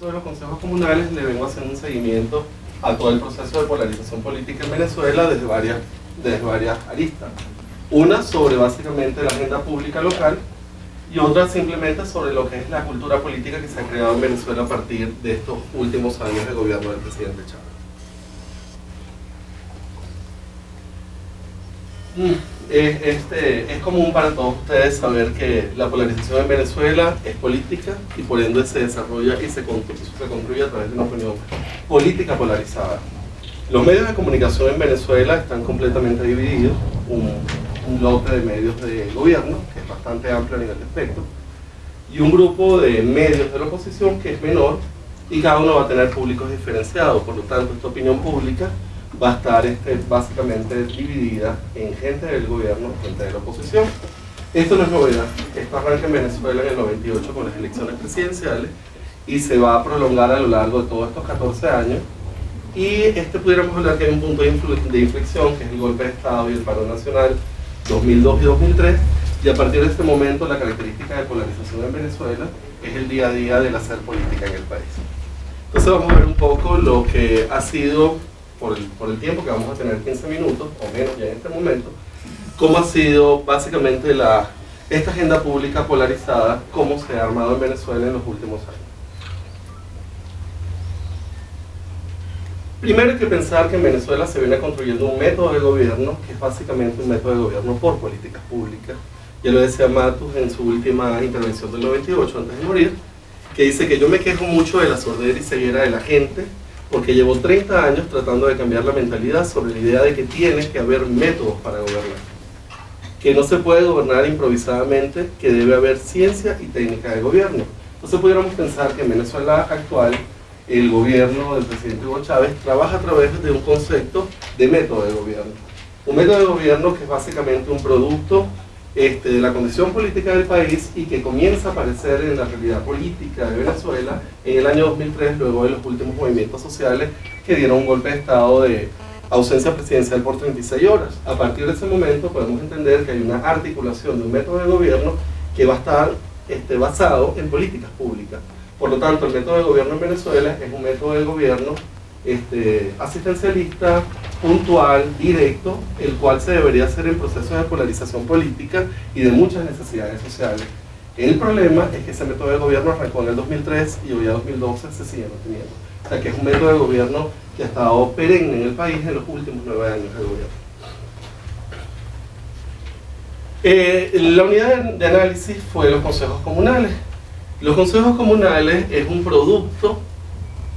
de los consejos comunales le vengo haciendo un seguimiento a todo el proceso de polarización política en Venezuela desde varias aristas. Una sobre básicamente la agenda pública local y otra simplemente sobre lo que es la cultura política que se ha creado en Venezuela a partir de estos últimos años de gobierno del presidente Chávez. Es común para todos ustedes saber que la polarización en Venezuela es política y por ende se desarrolla y se construye a través de una opinión política polarizada. Los medios de comunicación en Venezuela están completamente divididos, un lote de medios de gobierno que es bastante amplio a nivel de espectro y un grupo de medios de la oposición que es menor y cada uno va a tener públicos diferenciados, por lo tanto esta opinión pública va a estar básicamente dividida en gente del gobierno y gente de la oposición. Esto no es novedad, esto arranca en Venezuela en el 98 con las elecciones presidenciales y se va a prolongar a lo largo de todos estos 14 años y pudiéramos hablar que hay un punto de inflexión que es el golpe de Estado y el paro nacional 2002 y 2003 y a partir de este momento la característica de polarización en Venezuela es el día a día del hacer política en el país. Entonces vamos a ver un poco lo que ha sido por el tiempo que vamos a tener 15 minutos o menos ya en este momento, cómo ha sido básicamente esta agenda pública polarizada, cómo se ha armado en Venezuela en los últimos años. Primero hay que pensar que en Venezuela se viene construyendo un método de gobierno que es básicamente un método de gobierno por políticas públicas. Ya lo decía Matus en su última intervención del 98 antes de morir, que dice que yo me quejo mucho de la sordera y ceguera de la gente porque llevo 30 años tratando de cambiar la mentalidad sobre la idea de que tiene que haber métodos para gobernar, que no se puede gobernar improvisadamente, que debe haber ciencia y técnica de gobierno. Entonces pudiéramos pensar que en Venezuela actual el gobierno del presidente Hugo Chávez trabaja a través de un concepto de método de gobierno. Un método de gobierno que es básicamente un producto de la condición política del país y que comienza a aparecer en la realidad política de Venezuela en el año 2003, luego de los últimos movimientos sociales que dieron un golpe de estado de ausencia presidencial por 36 horas. A partir de ese momento podemos entender que hay una articulación de un método de gobierno que va a estar basado en políticas públicas. Por lo tanto, el método de gobierno en Venezuela es un método de gobierno asistencialista, puntual, directo, el cual se debería hacer en procesos de polarización política y de muchas necesidades sociales. El problema es que ese método de gobierno arrancó en el 2003 y hoy a 2012 se sigue manteniendo. O sea que es un método de gobierno que ha estado perenne en el país en los últimos 9 años de gobierno. La unidad de análisis fue los consejos comunales. Los consejos comunales es un producto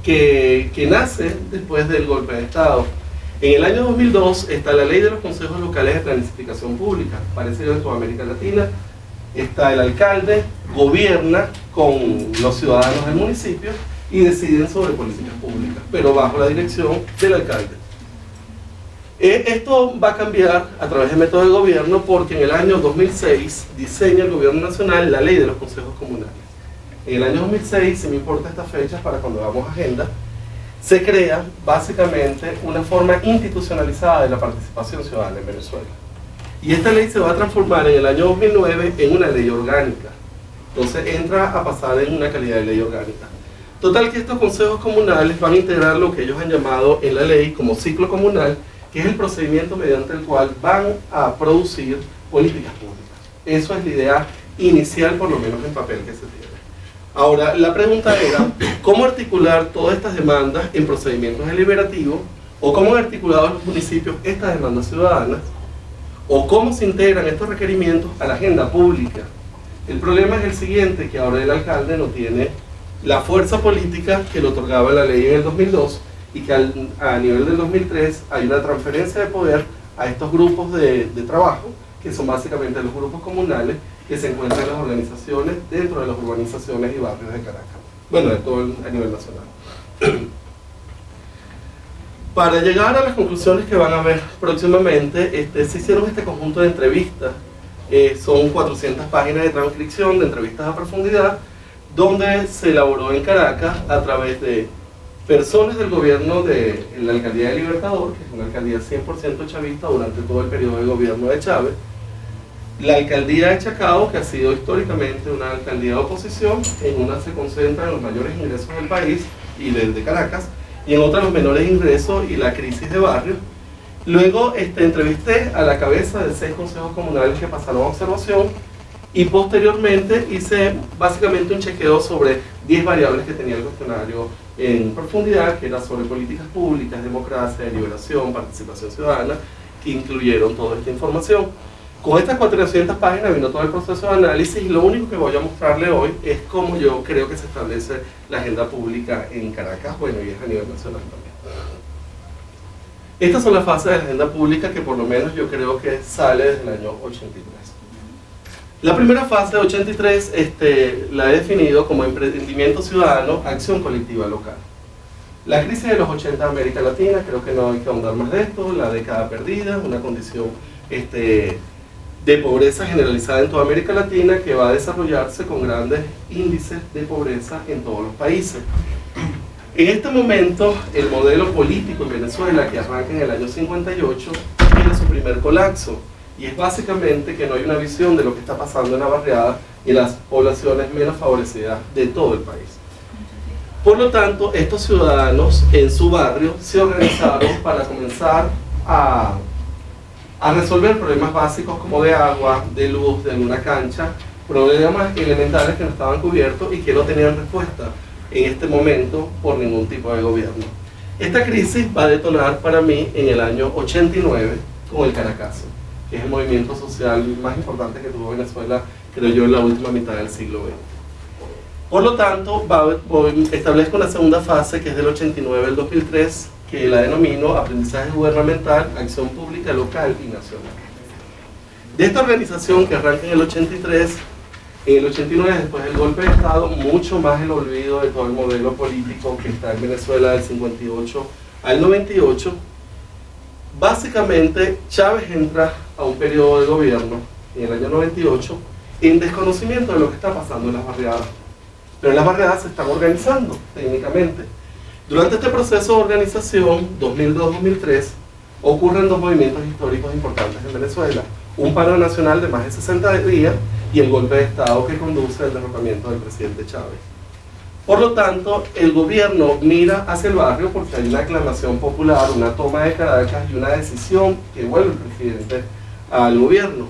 que nace después del golpe de Estado. En el año 2002 está la ley de los consejos locales de planificación pública, parecido en toda América Latina. Está el alcalde, gobierna con los ciudadanos del municipio y deciden sobre políticas públicas, pero bajo la dirección del alcalde. Esto va a cambiar a través del método de gobierno porque en el año 2006 diseña el gobierno nacional la ley de los consejos comunales. En el año 2006, si me importa estas fechas para cuando hagamos agenda, se crea básicamente una forma institucionalizada de la participación ciudadana en Venezuela. Y esta ley se va a transformar en el año 2009 en una ley orgánica. Entonces entra a pasar en una calidad de ley orgánica. Total que estos consejos comunales van a integrar lo que ellos han llamado en la ley como ciclo comunal, que es el procedimiento mediante el cual van a producir políticas públicas. Eso es la idea inicial, por lo menos en papel que se tiene. Ahora, la pregunta era, ¿cómo articular todas estas demandas en procedimientos deliberativos? ¿O cómo han articulado los municipios estas demandas ciudadanas? ¿O cómo se integran estos requerimientos a la agenda pública? El problema es el siguiente, que ahora el alcalde no tiene la fuerza política que le otorgaba la ley en el 2002 y que a nivel del 2003 hay una transferencia de poder a estos grupos de trabajo, que son básicamente los grupos comunales, que se encuentran en las organizaciones dentro de las urbanizaciones y barrios de Caracas, bueno, de todo a nivel nacional. Para llegar a las conclusiones que van a ver próximamente, se hicieron este conjunto de entrevistas, son 400 páginas de transcripción de entrevistas a profundidad, donde se elaboró en Caracas a través de personas del gobierno de la alcaldía de Libertador, que es una alcaldía 100% chavista durante todo el periodo de gobierno de Chávez, La alcaldía de Chacao, que ha sido históricamente una alcaldía de oposición, en una se concentran los mayores ingresos del país y de Caracas, y en otra los menores ingresos y la crisis de barrio. Luego entrevisté a la cabeza de 6 consejos comunales que pasaron a observación y posteriormente hice básicamente un chequeo sobre 10 variables que tenía el cuestionario en profundidad, que era sobre políticas públicas, democracia, deliberación, participación ciudadana, que incluyeron toda esta información. Con estas 400 páginas vino todo el proceso de análisis y lo único que voy a mostrarle hoy es cómo yo creo que se establece la agenda pública en Caracas, bueno, y es a nivel nacional también. Estas son las fases de la agenda pública que por lo menos yo creo que sale desde el año 83. La primera fase, 83, la he definido como emprendimiento ciudadano, acción colectiva local. La crisis de los 80 de América Latina, creo que no hay que ahondar más de esto, la década perdida, una condición de pobreza generalizada en toda América Latina que va a desarrollarse con grandes índices de pobreza en todos los países. En este momento, el modelo político en Venezuela, que arranca en el año 58, tiene su primer colapso, y es básicamente que no hay una visión de lo que está pasando en la barriada y en las poblaciones menos favorecidas de todo el país. Por lo tanto, estos ciudadanos en su barrio se organizaron para comenzar a resolver problemas básicos como de agua, de luz, de alguna cancha, problemas elementales que no estaban cubiertos y que no tenían respuesta en este momento por ningún tipo de gobierno. Esta crisis va a detonar para mí en el año 89 con el Caracazo, que es el movimiento social más importante que tuvo Venezuela, creo yo, en la última mitad del siglo XX. Por lo tanto, establezco una segunda fase que es del 89 al 2003, que la denomino aprendizaje gubernamental, acción pública local y nacional. De esta organización que arranca en el 83, en el 89, después del golpe de Estado, mucho más el olvido de todo el modelo político que está en Venezuela del 58 al 98, básicamente Chávez entra a un periodo de gobierno en el año 98 en desconocimiento de lo que está pasando en las barriadas. Pero las barriadas se están organizando técnicamente. Durante este proceso de organización, 2002-2003, ocurren 2 movimientos históricos importantes en Venezuela. Un paro nacional de más de 60 días y el golpe de Estado que conduce al derrocamiento del presidente Chávez. Por lo tanto, el gobierno mira hacia el barrio porque hay una aclamación popular, una toma de Caracas y una decisión que vuelve el presidente al gobierno.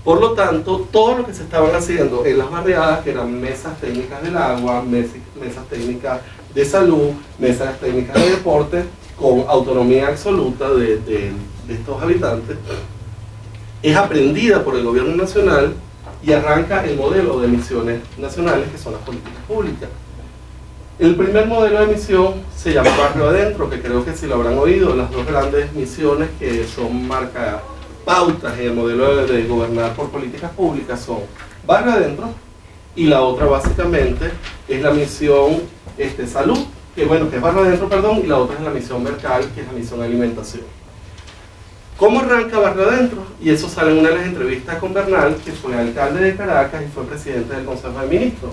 Por lo tanto, todo lo que se estaban haciendo en las barriadas, que eran mesas técnicas del agua, mesas técnicas de salud, mesas técnicas de deporte, con autonomía absoluta de estos habitantes, es aprendida por el gobierno nacional y arranca el modelo de misiones nacionales, que son las políticas públicas. El primer modelo de misión se llama Barrio Adentro, que creo que si lo habrán oído, las 2 grandes misiones que son pautas en el modelo de gobernar por políticas públicas son Barrio Adentro, y la otra básicamente es la misión Salud, que es Barrio Adentro, perdón, y la otra es la misión Mercal, que es la misión Alimentación. ¿Cómo arranca Barrio Adentro? Y eso sale en una de las entrevistas con Bernal, que fue alcalde de Caracas y fue presidente del Consejo de Ministros.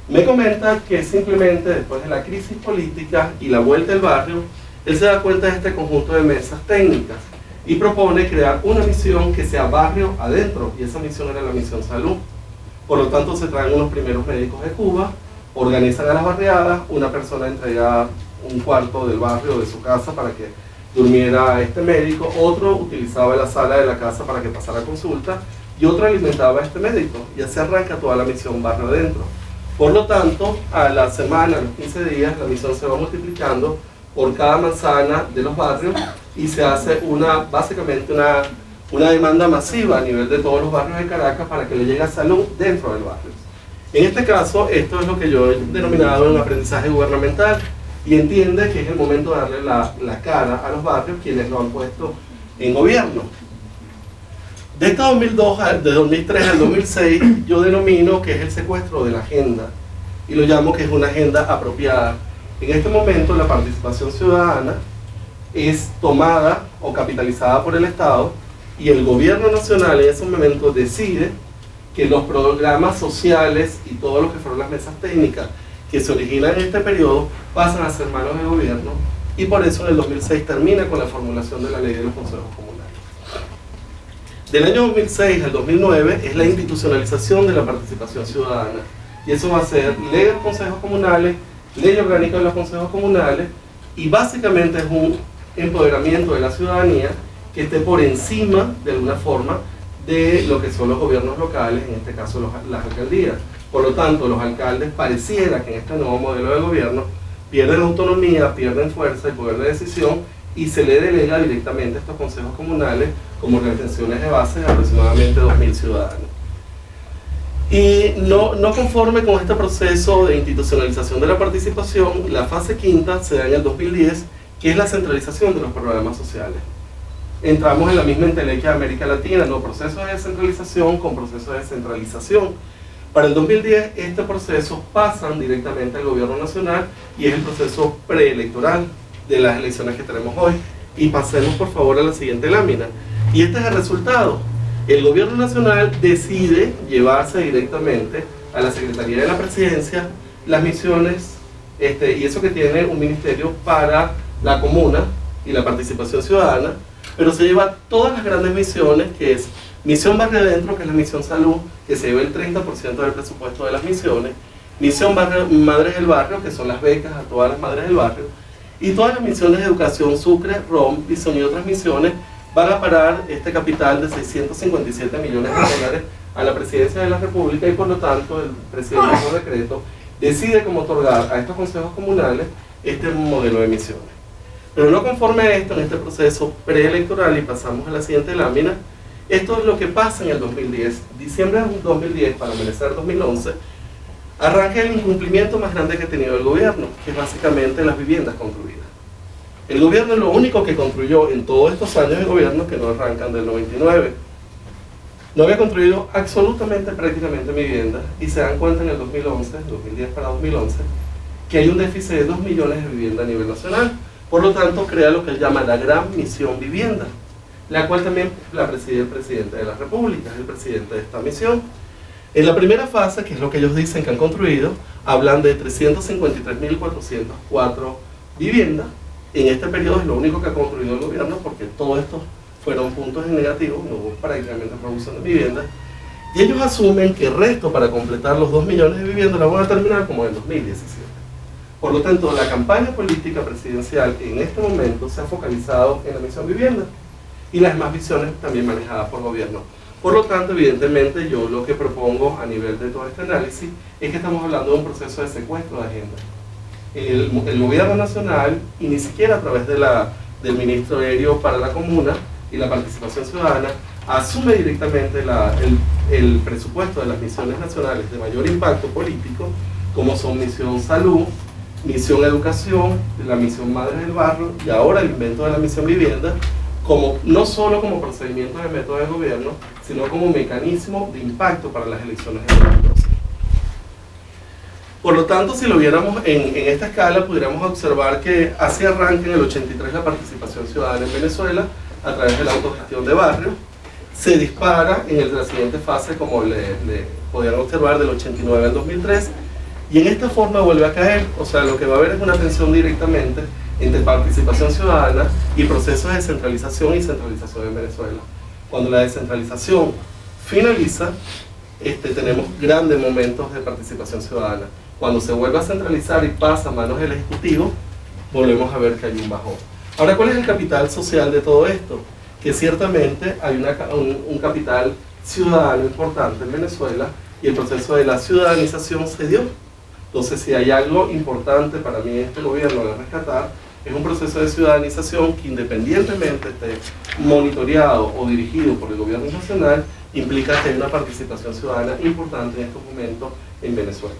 Me comenta que simplemente después de la crisis política y la vuelta del barrio, él se da cuenta de este conjunto de mesas técnicas y propone crear una misión que sea Barrio Adentro, y esa misión era la misión Salud. Por lo tanto, se traen unos primeros médicos de Cuba, organizan a las barriadas, una persona entrega un cuarto del barrio, de su casa, para que durmiera este médico, otro utilizaba la sala de la casa para que pasara consulta, y otro alimentaba a este médico, y así arranca toda la misión Barrio Adentro. Por lo tanto, a la semana, a los 15 días, la misión se va multiplicando por cada manzana de los barrios y se hace básicamente una demanda masiva a nivel de todos los barrios de Caracas para que le llegue salud dentro del barrio. En este caso, esto es lo que yo he denominado un aprendizaje gubernamental, y entiende que es el momento de darle la cara a los barrios quienes lo han puesto en gobierno. De este 2003 al 2006, yo denomino que es el secuestro de la agenda, y lo llamo que es una agenda apropiada. En este momento, la participación ciudadana es tomada o capitalizada por el Estado, y el gobierno nacional en ese momento decide que los programas sociales y todo lo que fueron las mesas técnicas que se originan en este periodo pasan a ser manos del gobierno, y por eso en el 2006 termina con la formulación de la ley de los consejos comunales. Del año 2006 al 2009 es la institucionalización de la participación ciudadana. Y eso va a ser ley de los consejos comunales, ley orgánica de los consejos comunales, y básicamente es un empoderamiento de la ciudadanía que esté por encima, de alguna forma, de lo que son los gobiernos locales, en este caso las alcaldías. Por lo tanto, los alcaldes pareciera que en este nuevo modelo de gobierno pierden autonomía, pierden fuerza y poder de decisión, y se le delega directamente a estos consejos comunales como organizaciones de base de aproximadamente 2.000 ciudadanos. Y no conforme con este proceso de institucionalización de la participación, la fase quinta se da en el 2010, que es la centralización de los programas sociales. Entramos en la misma entelequia de América Latina, no proceso de descentralización con proceso de centralización. Para el 2010 este proceso pasan directamente al gobierno nacional y es el proceso preelectoral de las elecciones que tenemos hoy. Y pasemos por favor a la siguiente lámina. Y este es el resultado. El gobierno nacional decide llevarse directamente a la Secretaría de la Presidencia las misiones, y eso que tiene un ministerio para la comuna y la participación ciudadana, pero se lleva todas las grandes misiones, que es Misión Barrio Adentro, que es la misión salud, que se lleva el 30% del presupuesto de las misiones, Misión Madres del Barrio, que son las becas a todas las madres del barrio, y todas las misiones de educación, Sucre, ROM, Visión y otras misiones, van a parar este capital de 657 millones de dólares a la Presidencia de la República, y por lo tanto el presidente por decreto decide cómo otorgar a estos consejos comunales este modelo de misiones. Pero no conforme a esto, en este proceso preelectoral, y pasamos a la siguiente lámina, esto es lo que pasa en el 2010. Diciembre de 2010 para amanecer 2011, arranca el incumplimiento más grande que ha tenido el gobierno, que es básicamente las viviendas construidas. El gobierno es lo único que construyó en todos estos años de gobierno, que no arrancan del 99. No había construido absolutamente, prácticamente viviendas, y se dan cuenta en el 2011, 2010 para 2011, que hay un déficit de 2 millones de viviendas a nivel nacional. Por lo tanto, crea lo que él llama la Gran Misión Vivienda, la cual también la preside el presidente de la República, es el presidente de esta misión. En la primera fase, que es lo que ellos dicen que han construido, hablan de 353.404 viviendas. En este periodo es lo único que ha construido el gobierno, porque todos estos fueron puntos en negativo, no hubo prácticamente producción de viviendas. Y ellos asumen que el resto, para completar los 2 millones de viviendas, la van a terminar como en 2017. Por lo tanto, la campaña política presidencial en este momento se ha focalizado en la misión vivienda y las demás visiones también manejadas por gobierno. Por lo tanto, evidentemente, yo lo que propongo a nivel de todo este análisis es que estamos hablando de un proceso de secuestro de agenda. El gobierno nacional, y ni siquiera a través del Ministerio para la Comuna y la Participación Ciudadana, asume directamente el presupuesto de las misiones nacionales de mayor impacto político, como son Misión Salud, Misión Educación, la Misión Madres del Barrio y ahora el invento de la Misión Vivienda, no solo como procedimiento de método de gobierno, sino como mecanismo de impacto para las elecciones de 2012. Por lo tanto, si lo viéramos en esta escala, pudiéramos observar que así arranca en el 83 la participación ciudadana en Venezuela a través de la autogestión de barrios, se dispara en la siguiente fase, como le podían observar, del 89 al 2003, y en esta forma vuelve a caer. O sea, lo que va a haber es una tensión directamente entre participación ciudadana y procesos de descentralización y centralización en Venezuela. Cuando la descentralización finaliza, tenemos grandes momentos de participación ciudadana. Cuando se vuelve a centralizar y pasa a manos del Ejecutivo, volvemos a ver que hay un bajón. Ahora, ¿cuál es el capital social de todo esto? Que ciertamente hay un capital ciudadano importante en Venezuela, y el proceso de la ciudadanización se dio. Entonces, si hay algo importante para mí este gobierno de rescatar, es un proceso de ciudadanización que, independientemente esté monitoreado o dirigido por el gobierno nacional, implica que hay una participación ciudadana importante en estos momentos en Venezuela.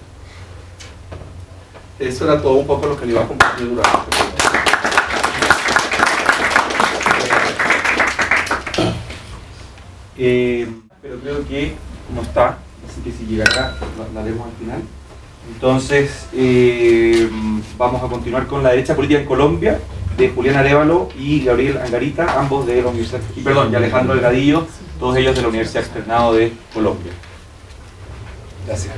Eso era todo un poco lo que le iba a compartir durante este tiempo. Pero creo que no está, así que si llegará, la haremos al final. Entonces, vamos a continuar con la derecha política en Colombia, de Julián Arévalo y Gabriel Angarita, ambos de la Universidad, y Alejandro Delgadillo, todos ellos de la Universidad Externado de Colombia. Gracias.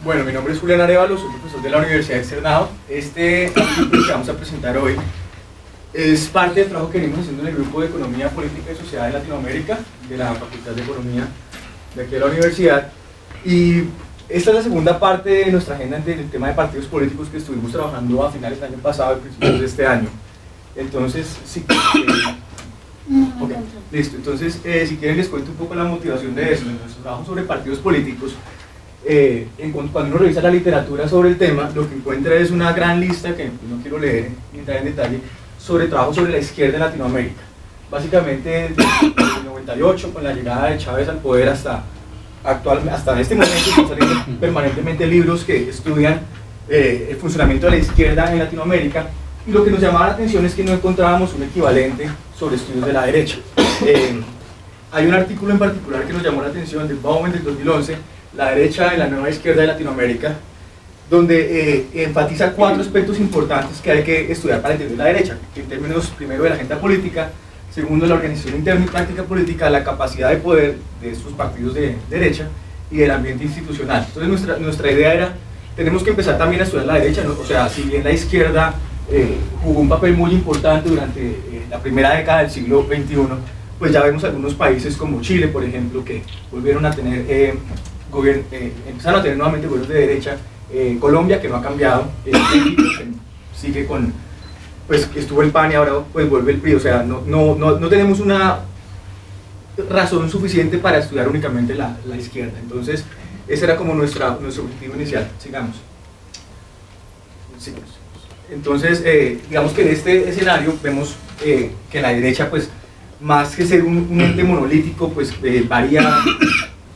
Bueno, mi nombre es Julián Arévalo, soy profesor de la Universidad de Externado. Este artículo que vamos a presentar hoy es parte del trabajo que venimos haciendo en el Grupo de Economía, Política y Sociedad de Latinoamérica de la Facultad de Economía de aquí de la universidad. Y esta es la segunda parte de nuestra agenda del tema de partidos políticos que estuvimos trabajando a finales del año pasado y principios de este año. Entonces, sí, okay, listo. Entonces, si quieren les cuento un poco la motivación de eso. En nuestro trabajo sobre partidos políticos, cuando uno revisa la literatura sobre el tema, lo que encuentra es una gran lista que no quiero leer ni entrar en detalle sobre trabajo sobre la izquierda en Latinoamérica. Básicamente desde el 98, con la llegada de Chávez al poder hasta este momento, están saliendo permanentemente libros que estudian el funcionamiento de la izquierda en Latinoamérica, y lo que nos llamaba la atención es que no encontrábamos un equivalente sobre estudios de la derecha. Hay un artículo en particular que nos llamó la atención de Bauman del 2011, La derecha en la nueva izquierda de Latinoamérica, donde enfatiza 4 aspectos importantes que hay que estudiar para entender la derecha, en términos primero de la agenda política, segundo la organización interna y práctica política, la capacidad de poder de estos partidos de derecha y del ambiente institucional. Entonces nuestra idea era, tenemos que empezar también a estudiar la derecha, ¿no? O sea, si bien la izquierda jugó un papel muy importante durante la primera década del siglo XXI, pues ya vemos algunos países como Chile, por ejemplo, que volvieron a tener empezaron a tener nuevamente gobiernos de derecha. Colombia, que no ha cambiado, México, que sigue con, pues estuvo el PAN y ahora pues vuelve el PRI. O sea, no tenemos una razón suficiente para estudiar únicamente la izquierda. Entonces ese era como nuestro objetivo inicial. Sigamos. Entonces digamos que en este escenario vemos que la derecha, pues más que ser un ente monolítico, pues varía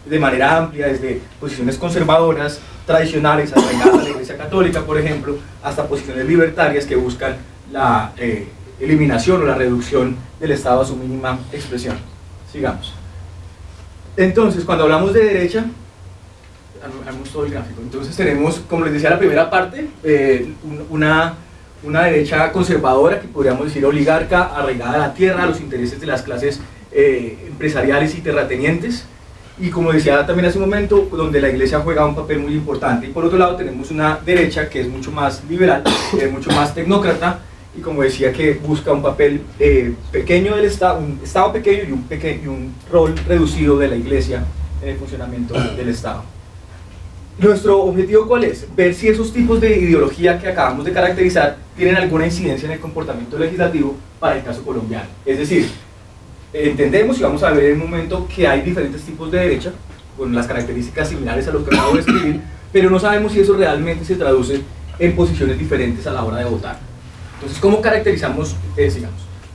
de manera amplia, desde posiciones conservadoras, tradicionales, arraigadas a la Iglesia Católica, por ejemplo, hasta posiciones libertarias que buscan la eliminación o la reducción del Estado a su mínima expresión. Sigamos. Entonces, cuando hablamos de derecha, hagamos todo el gráfico. Entonces tenemos, como les decía, la primera parte, una derecha conservadora, que podríamos decir oligarca, arraigada a la tierra, a los intereses de las clases empresariales y terratenientes. Y como decía también hace un momento, donde la iglesia juega un papel muy importante. Y por otro lado tenemos una derecha que es mucho más liberal, mucho más tecnócrata, y como decía, que busca un papel pequeño del Estado, un Estado pequeño y un rol reducido de la iglesia en el funcionamiento del Estado. Nuestro objetivo, ¿cuál es? Ver si esos tipos de ideología que acabamos de caracterizar tienen alguna incidencia en el comportamiento legislativo para el caso colombiano. Es decir, entendemos y vamos a ver en un momento que hay diferentes tipos de derecha con las características similares a lo que acabo de escribir, pero no sabemos si eso realmente se traduce en posiciones diferentes a la hora de votar. Entonces, ¿cómo caracterizamos,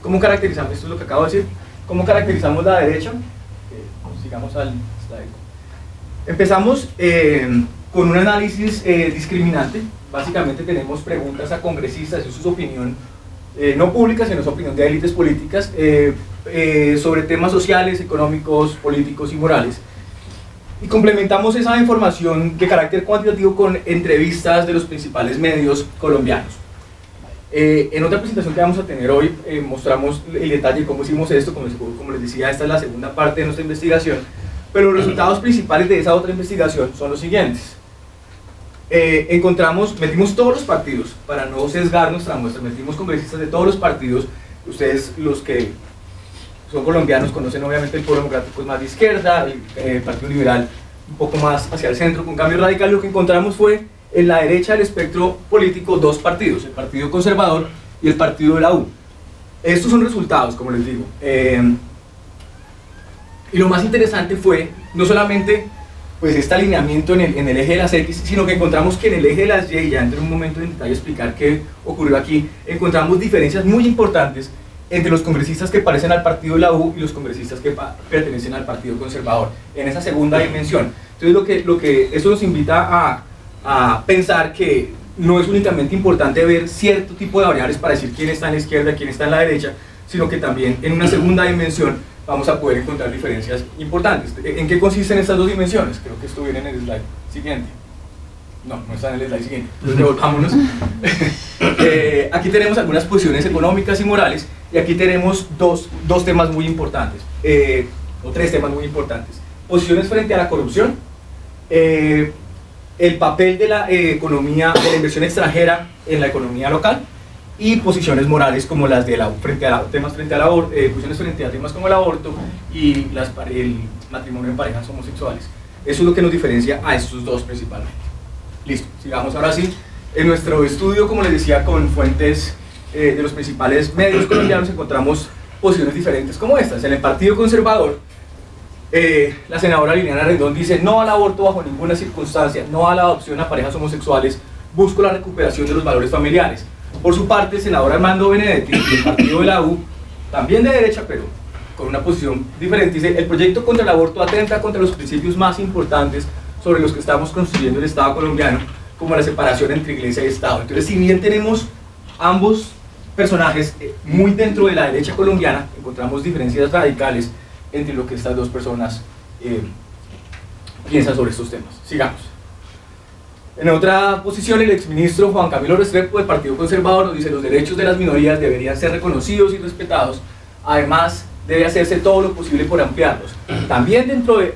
cómo caracterizamos, esto es lo que acabo de decir, cómo caracterizamos la derecha? Sigamos al slide. Empezamos con un análisis discriminante. Básicamente tenemos preguntas a congresistas, eso es su opinión, no pública, sino su opinión de élites políticas, sobre temas sociales, económicos, políticos y morales. Y complementamos esa información de carácter cuantitativo con entrevistas de los principales medios colombianos. En otra presentación que vamos a tener hoy mostramos el detalle de cómo hicimos esto. Como les decía, esta es la segunda parte de nuestra investigación, pero los resultados principales de esa otra investigación son los siguientes. Metimos todos los partidos para no sesgar nuestra muestra, metimos congresistas de todos los partidos. Ustedes, los que son colombianos, conocen obviamente el Polo Democrático es más de izquierda, el Partido Liberal un poco más hacia el centro, con Cambio Radical. Lo que encontramos fue en la derecha del espectro político 2 partidos, el Partido Conservador y el Partido de la U. Estos son resultados, como les digo. Y lo más interesante fue no solamente pues este alineamiento en el eje de las X, sino que encontramos que en el eje de las Y, ya entro en un momento en detalle a explicar qué ocurrió aquí, encontramos diferencias muy importantes entre los congresistas que parecen al Partido de la U y los congresistas que pertenecen al Partido Conservador, en esa segunda dimensión. Entonces eso nos invita a pensar que no es únicamente importante ver cierto tipo de variables para decir quién está en la izquierda, quién está en la derecha, sino que también en una segunda dimensión vamos a poder encontrar diferencias importantes. ¿En qué consisten estas dos dimensiones? Creo que esto viene en el slide siguiente. No está en el slide siguiente, entonces devolvámonos. Aquí tenemos algunas posiciones económicas y morales, y aquí tenemos dos temas muy importantes, o 3 temas muy importantes. Posiciones frente a la corrupción, el papel de la economía, de la inversión extranjera en la economía local, y posiciones morales como las de temas frente al aborto, posiciones frente a temas como el aborto y el matrimonio en parejas homosexuales. Eso es lo que nos diferencia a estos dos principalmente. Listo, sigamos ahora sí. En nuestro estudio, como les decía, con fuentes de los principales medios colombianos, encontramos posiciones diferentes como estas. En el Partido Conservador, la senadora Liliana Rendón dice: no al aborto bajo ninguna circunstancia, no a la adopción a parejas homosexuales, busco la recuperación de los valores familiares. Por su parte, el senador Armando Benedetti, del partido de la U, también de derecha, pero con una posición diferente, dice: el proyecto contra el aborto atenta contra los principios más importantes sobre los que estamos construyendo el Estado colombiano, como la separación entre iglesia y Estado. Entonces, si bien tenemos ambos personajes muy dentro de la derecha colombiana, encontramos diferencias radicales entre lo que estas dos personas piensan sobre estos temas. Sigamos. En otra posición, el exministro Juan Camilo Restrepo del Partido Conservador nos dice: los derechos de las minorías deberían ser reconocidos y respetados, además debe hacerse todo lo posible por ampliarlos. También dentro del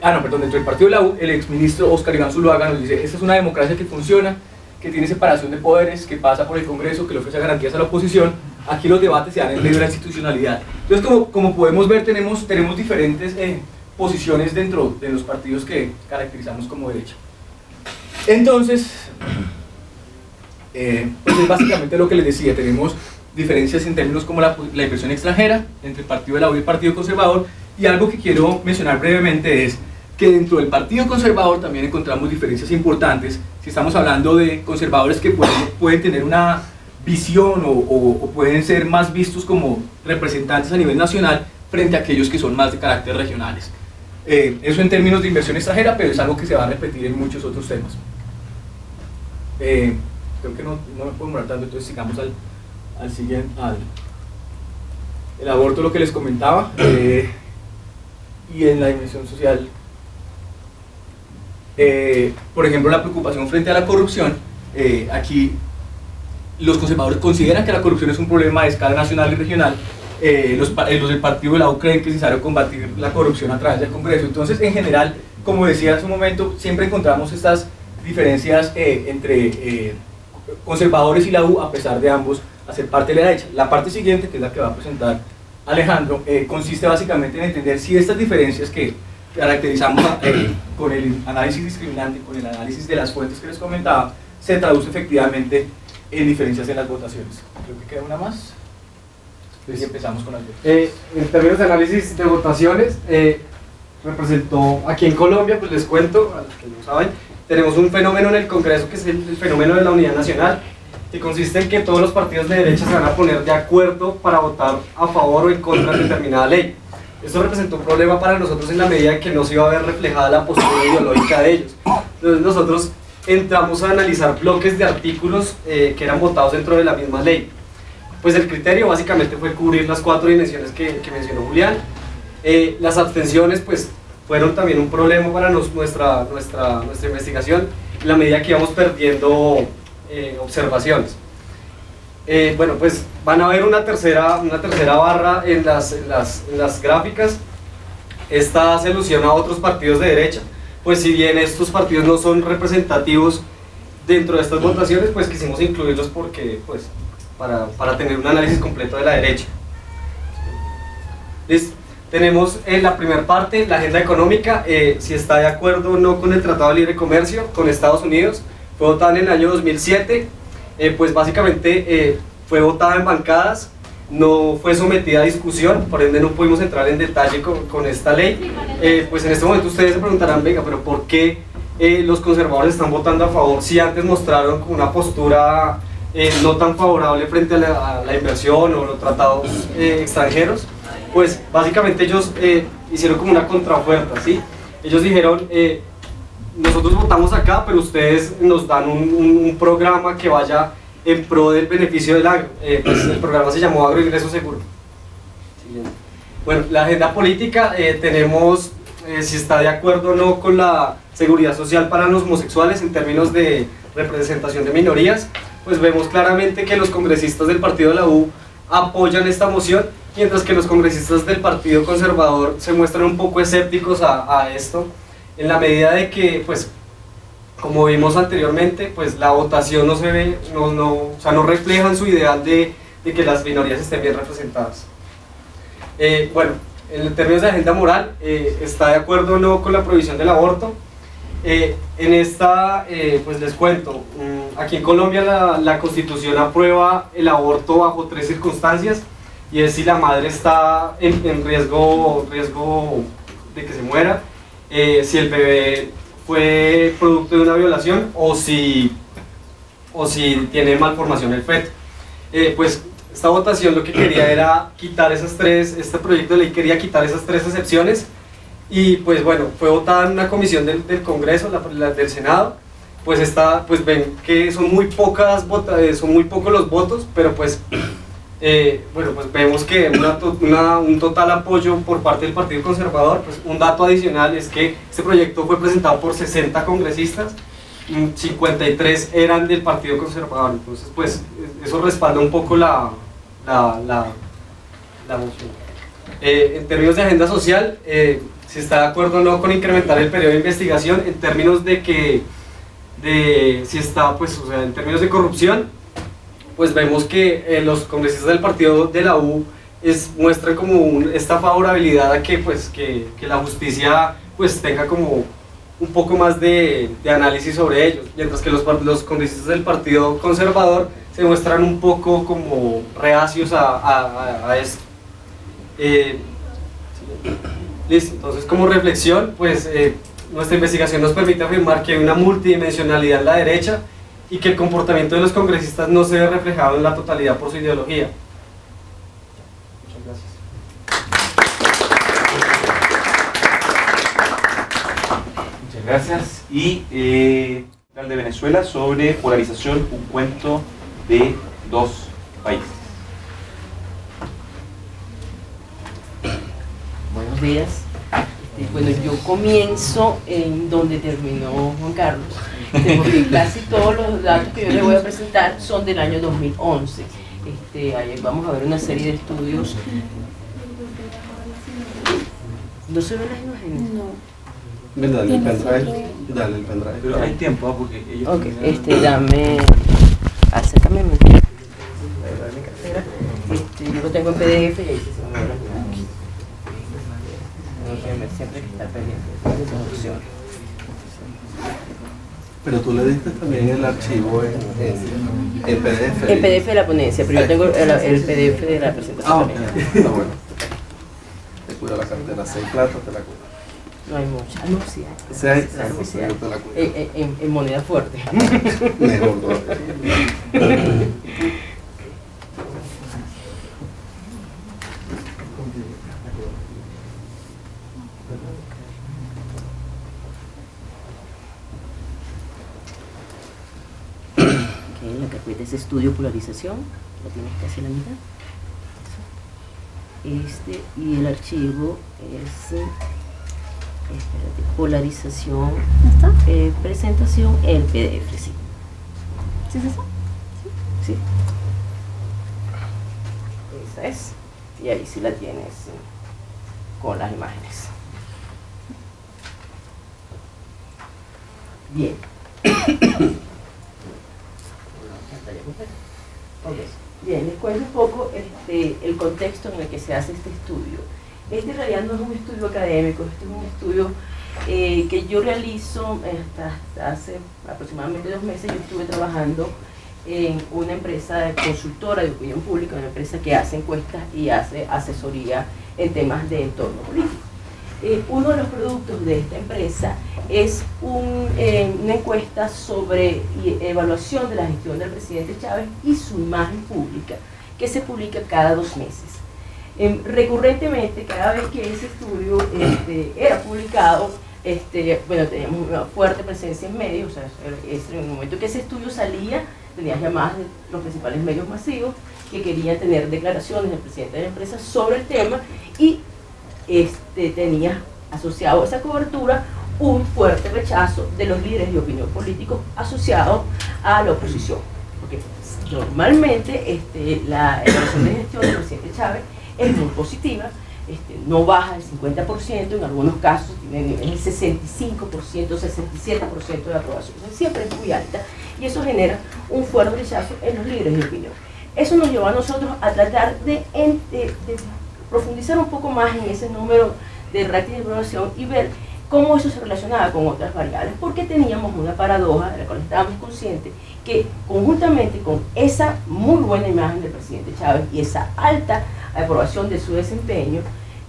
Partido de la U, el exministro Oscar Iván Zuluaga nos dice: esta es una democracia que funciona, que tiene separación de poderes, que pasa por el Congreso, que le ofrece garantías a la oposición. Aquí los debates se dan en medio de la institucionalidad. Entonces, como podemos ver, tenemos diferentes posiciones dentro de los partidos que caracterizamos como derecha. Entonces, pues es básicamente lo que les decía. Tenemos diferencias en términos como la inversión extranjera entre el Partido de la U y el Partido Conservador, y algo que quiero mencionar brevemente es que dentro del Partido Conservador también encontramos diferencias importantes. Si estamos hablando de conservadores que pueden tener una visión o pueden ser más vistos como representantes a nivel nacional frente a aquellos que son más de carácter regionales. Eso en términos de inversión extranjera, pero es algo que se va a repetir en muchos otros temas. Creo que no me puedo demorar tanto, entonces sigamos al siguiente, el aborto, lo que les comentaba, y en la dimensión social, por ejemplo, la preocupación frente a la corrupción. Aquí los conservadores consideran que la corrupción es un problema de escala nacional y regional. Los del Partido de la U creen que es necesario combatir la corrupción a través del Congreso. Entonces, en general, como decía hace un momento, siempre encontramos estas diferencias entre conservadores y la U, a pesar de ambos hacer parte de la derecha. La parte siguiente, que es la que va a presentar Alejandro, consiste básicamente en entender si estas diferencias que caracterizamos con el análisis discriminante, con el análisis de las fuentes que les comentaba, se traduce efectivamente en diferencias en las votaciones. Creo que queda una más. Y empezamos con Alberto. En términos de análisis de votaciones, representó aquí en Colombia, pues les cuento, a los que no saben, tenemos un fenómeno en el Congreso que es el fenómeno de la unidad nacional, que consiste en que todos los partidos de derecha se van a poner de acuerdo para votar a favor o en contra de determinada ley. Esto representó un problema para nosotros en la medida en que no se iba a ver reflejada la postura ideológica de ellos. Entonces nosotros entramos a analizar bloques de artículos que eran votados dentro de la misma ley. Pues el criterio básicamente fue cubrir las 4 dimensiones que mencionó Julián. Las abstenciones pues fueron también un problema para nuestra investigación en la medida que íbamos perdiendo observaciones. Bueno, pues van a ver una tercera barra en las gráficas. Esta se alusiona a otros partidos de derecha, pues si bien estos partidos no son representativos dentro de estas votaciones, pues quisimos incluirlos porque pues para tener un análisis completo de la derecha. Listo. Tenemos en la primera parte la agenda económica, si está de acuerdo o no con el Tratado de Libre Comercio con Estados Unidos. Fue votada en el año 2007, pues básicamente fue votada en bancadas, no fue sometida a discusión, por ende no pudimos entrar en detalle con esta ley. Pues en este momento ustedes se preguntarán: venga, pero ¿por qué los conservadores están votando a favor si antes mostraron como una postura no tan favorable frente a la inversión o los tratados extranjeros? Pues básicamente ellos hicieron como una contraoferta, ¿sí? Ellos dijeron: nosotros votamos acá, pero ustedes nos dan un programa que vaya en pro del beneficio del agro. Pues el programa se llamó Agroingreso Seguro. Siguiente. Bueno, la agenda política, tenemos si está de acuerdo o no con la seguridad social para los homosexuales en términos de representación de minorías. Pues vemos claramente que los congresistas del Partido de la U apoyan esta moción, mientras que los congresistas del Partido Conservador se muestran un poco escépticos a esto, en la medida de que pues como vimos anteriormente, pues la votación no se ve, o sea, no refleja en su ideal de que las minorías estén bien representadas. Bueno, en términos de agenda moral, ¿está de acuerdo o no con la prohibición del aborto? En esta, pues les cuento, aquí en Colombia la Constitución aprueba el aborto bajo 3 circunstancias, y es si la madre está en riesgo de que se muera, si el bebé fue producto de una violación o si tiene malformación el feto. Pues esta votación lo que quería era quitar este proyecto de ley quería quitar esas 3 excepciones, y pues bueno, fue votada en una comisión del Congreso, del Senado. Pues ven que son muy pocos los votos, pero pues bueno, pues vemos que un total apoyo por parte del Partido Conservador. Pues un dato adicional es que este proyecto fue presentado por 60 congresistas, 53 eran del Partido Conservador, entonces pues eso respalda un poco la moción. En términos de agenda social, si está de acuerdo o no con incrementar el periodo de investigación en términos de si está, pues, o sea, en términos de corrupción, pues vemos que los congresistas del partido de la U muestran como esta favorabilidad a que la justicia pues tenga como un poco más de análisis sobre ellos, mientras que los congresistas del Partido Conservador se muestran un poco como reacios a esto. Listo, entonces como reflexión, pues nuestra investigación nos permite afirmar que hay una multidimensionalidad en la derecha y que el comportamiento de los congresistas no se ve reflejado en la totalidad por su ideología. Muchas gracias. Muchas gracias. Y de Venezuela sobre polarización, un cuento de 2 países. Buenos días. Bueno, yo comienzo en donde terminó Juan Carlos, porque casi todos los datos que yo les voy a presentar son del año 2011. Ayer vamos a ver una serie de estudios. ¿No se ven las imágenes? No. Ven, dale el pendrive. Dale el pendrive. Pero hay tiempo, porque ellos... Ok, dame... Acércame mi cartera. Yo lo tengo en PDF y ahí se me ve las imágenes. Siempre hay que estar pendiente de la producción. Pero tú le diste también el archivo en PDF. En PDF de la ponencia, pero yo tengo el PDF de la presentación. Ok, está bueno. Te cuida la cartera, 6 platos te la cuida. No hay mucha. No, sí hay. Sí hay, Claro que sí yo hay. te la cuido. En moneda fuerte. Mejor todavía. La carpeta es estudio polarización, la tienes casi a la mitad. Y el archivo es polarización, presentación, el PDF, sí. ¿Sí es eso? Sí. Esa es. Y ahí sí la tienes con las imágenes. Bien. Bien, les cuento un poco el contexto en el que se hace este estudio. En realidad no es un estudio académico, este es un estudio que yo realizo hasta hace aproximadamente 2 meses. Yo estuve trabajando en una empresa consultora de opinión pública, una empresa que hace encuestas y hace asesoría en temas de entorno político. Uno de los productos de esta empresa es una encuesta sobre evaluación de la gestión del presidente Chávez y su imagen pública, que se publica cada 2 meses. Recurrentemente, cada vez que ese estudio era publicado, bueno, teníamos una fuerte presencia en medios. O sea, en el momento que ese estudio salía, tenías llamadas de los principales medios masivos que querían tener declaraciones del presidente de la empresa sobre el tema, y tenía asociado a esa cobertura un fuerte rechazo de los líderes de opinión políticos asociados a la oposición, porque normalmente la evaluación de gestión del presidente Chávez es muy positiva, no baja del 50%, en algunos casos tiene el 65%, 67% de aprobación, siempre es muy alta, y eso genera un fuerte rechazo en los líderes de opinión. Eso nos llevó a nosotros a tratar de profundizar un poco más en ese número de rating de aprobación y ver cómo eso se relacionaba con otras variables, porque teníamos una paradoja de la cual estábamos conscientes que conjuntamente con esa muy buena imagen del presidente Chávez y esa alta aprobación de su desempeño,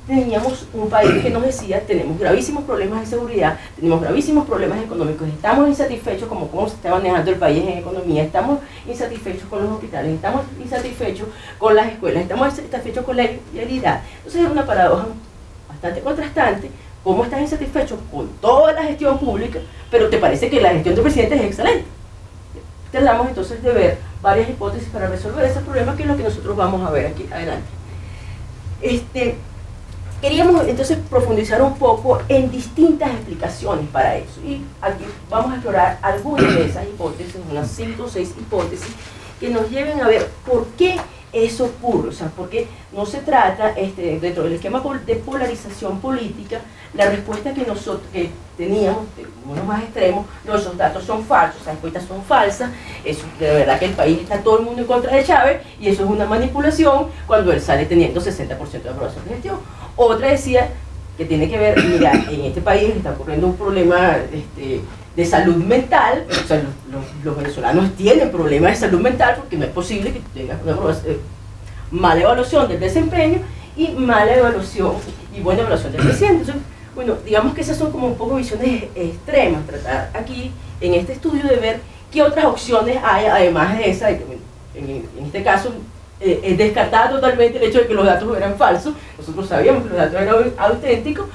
teníamos un país que nos decía: tenemos gravísimos problemas de seguridad, tenemos gravísimos problemas económicos, estamos insatisfechos con cómo se está manejando el país en economía, estamos insatisfechos con los hospitales, estamos insatisfechos con las escuelas, estamos insatisfechos con la vialidad. Entonces era una paradoja bastante contrastante. ¿Cómo estás insatisfecho con toda la gestión pública, pero te parece que la gestión del presidente es excelente? Tratamos entonces de ver varias hipótesis para resolver ese problema, que es lo que nosotros vamos a ver aquí adelante. Queríamos entonces profundizar un poco en distintas explicaciones para eso, y aquí vamos a explorar algunas de esas hipótesis, unas 5 o 6 hipótesis que nos lleven a ver por qué eso ocurre, o sea, porque no se trata, dentro del esquema de polarización política, la respuesta que nosotros teníamos, de unos más extremos: no, esos datos son falsos, esas encuestas son falsas, eso, de verdad que el país está todo el mundo en contra de Chávez, y eso es una manipulación cuando él sale teniendo 60% de aprobación de gestión. Otra decía que tiene que ver, mira, en este país está ocurriendo un problema de salud mental, o sea, los venezolanos tienen problemas de salud mental, porque no es posible que tengas una mala evaluación del desempeño y mala evaluación y buena evaluación del presidente. Entonces, bueno, digamos que esas son como un poco visiones extremas, tratar aquí en este estudio de ver qué otras opciones hay además de esa, en este caso es descartada totalmente el hecho de que los datos eran falsos. Nosotros sabíamos que los datos eran auténticos,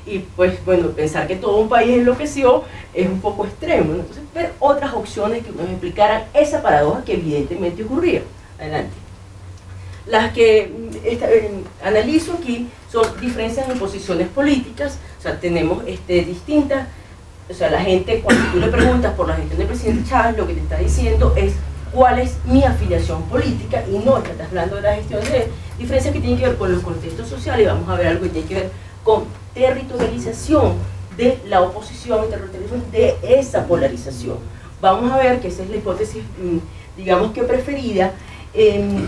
y pues bueno, pensar que todo un país enloqueció es un poco extremo, ¿no? Entonces, ver otras opciones que nos explicaran esa paradoja que evidentemente ocurría. Adelante. Las que analizo aquí son diferencias en posiciones políticas, o sea, tenemos distintas, o sea, la gente, cuando tú le preguntas por la gestión del presidente Chávez, lo que te está diciendo es cuál es mi afiliación política, y no estás hablando de la gestión de él. Diferencias que tienen que ver con el contexto social, y vamos a ver algo que tiene que ver con territorialización de la oposición y territorialización de esa polarización. Vamos a ver que esa es la hipótesis, digamos que preferida,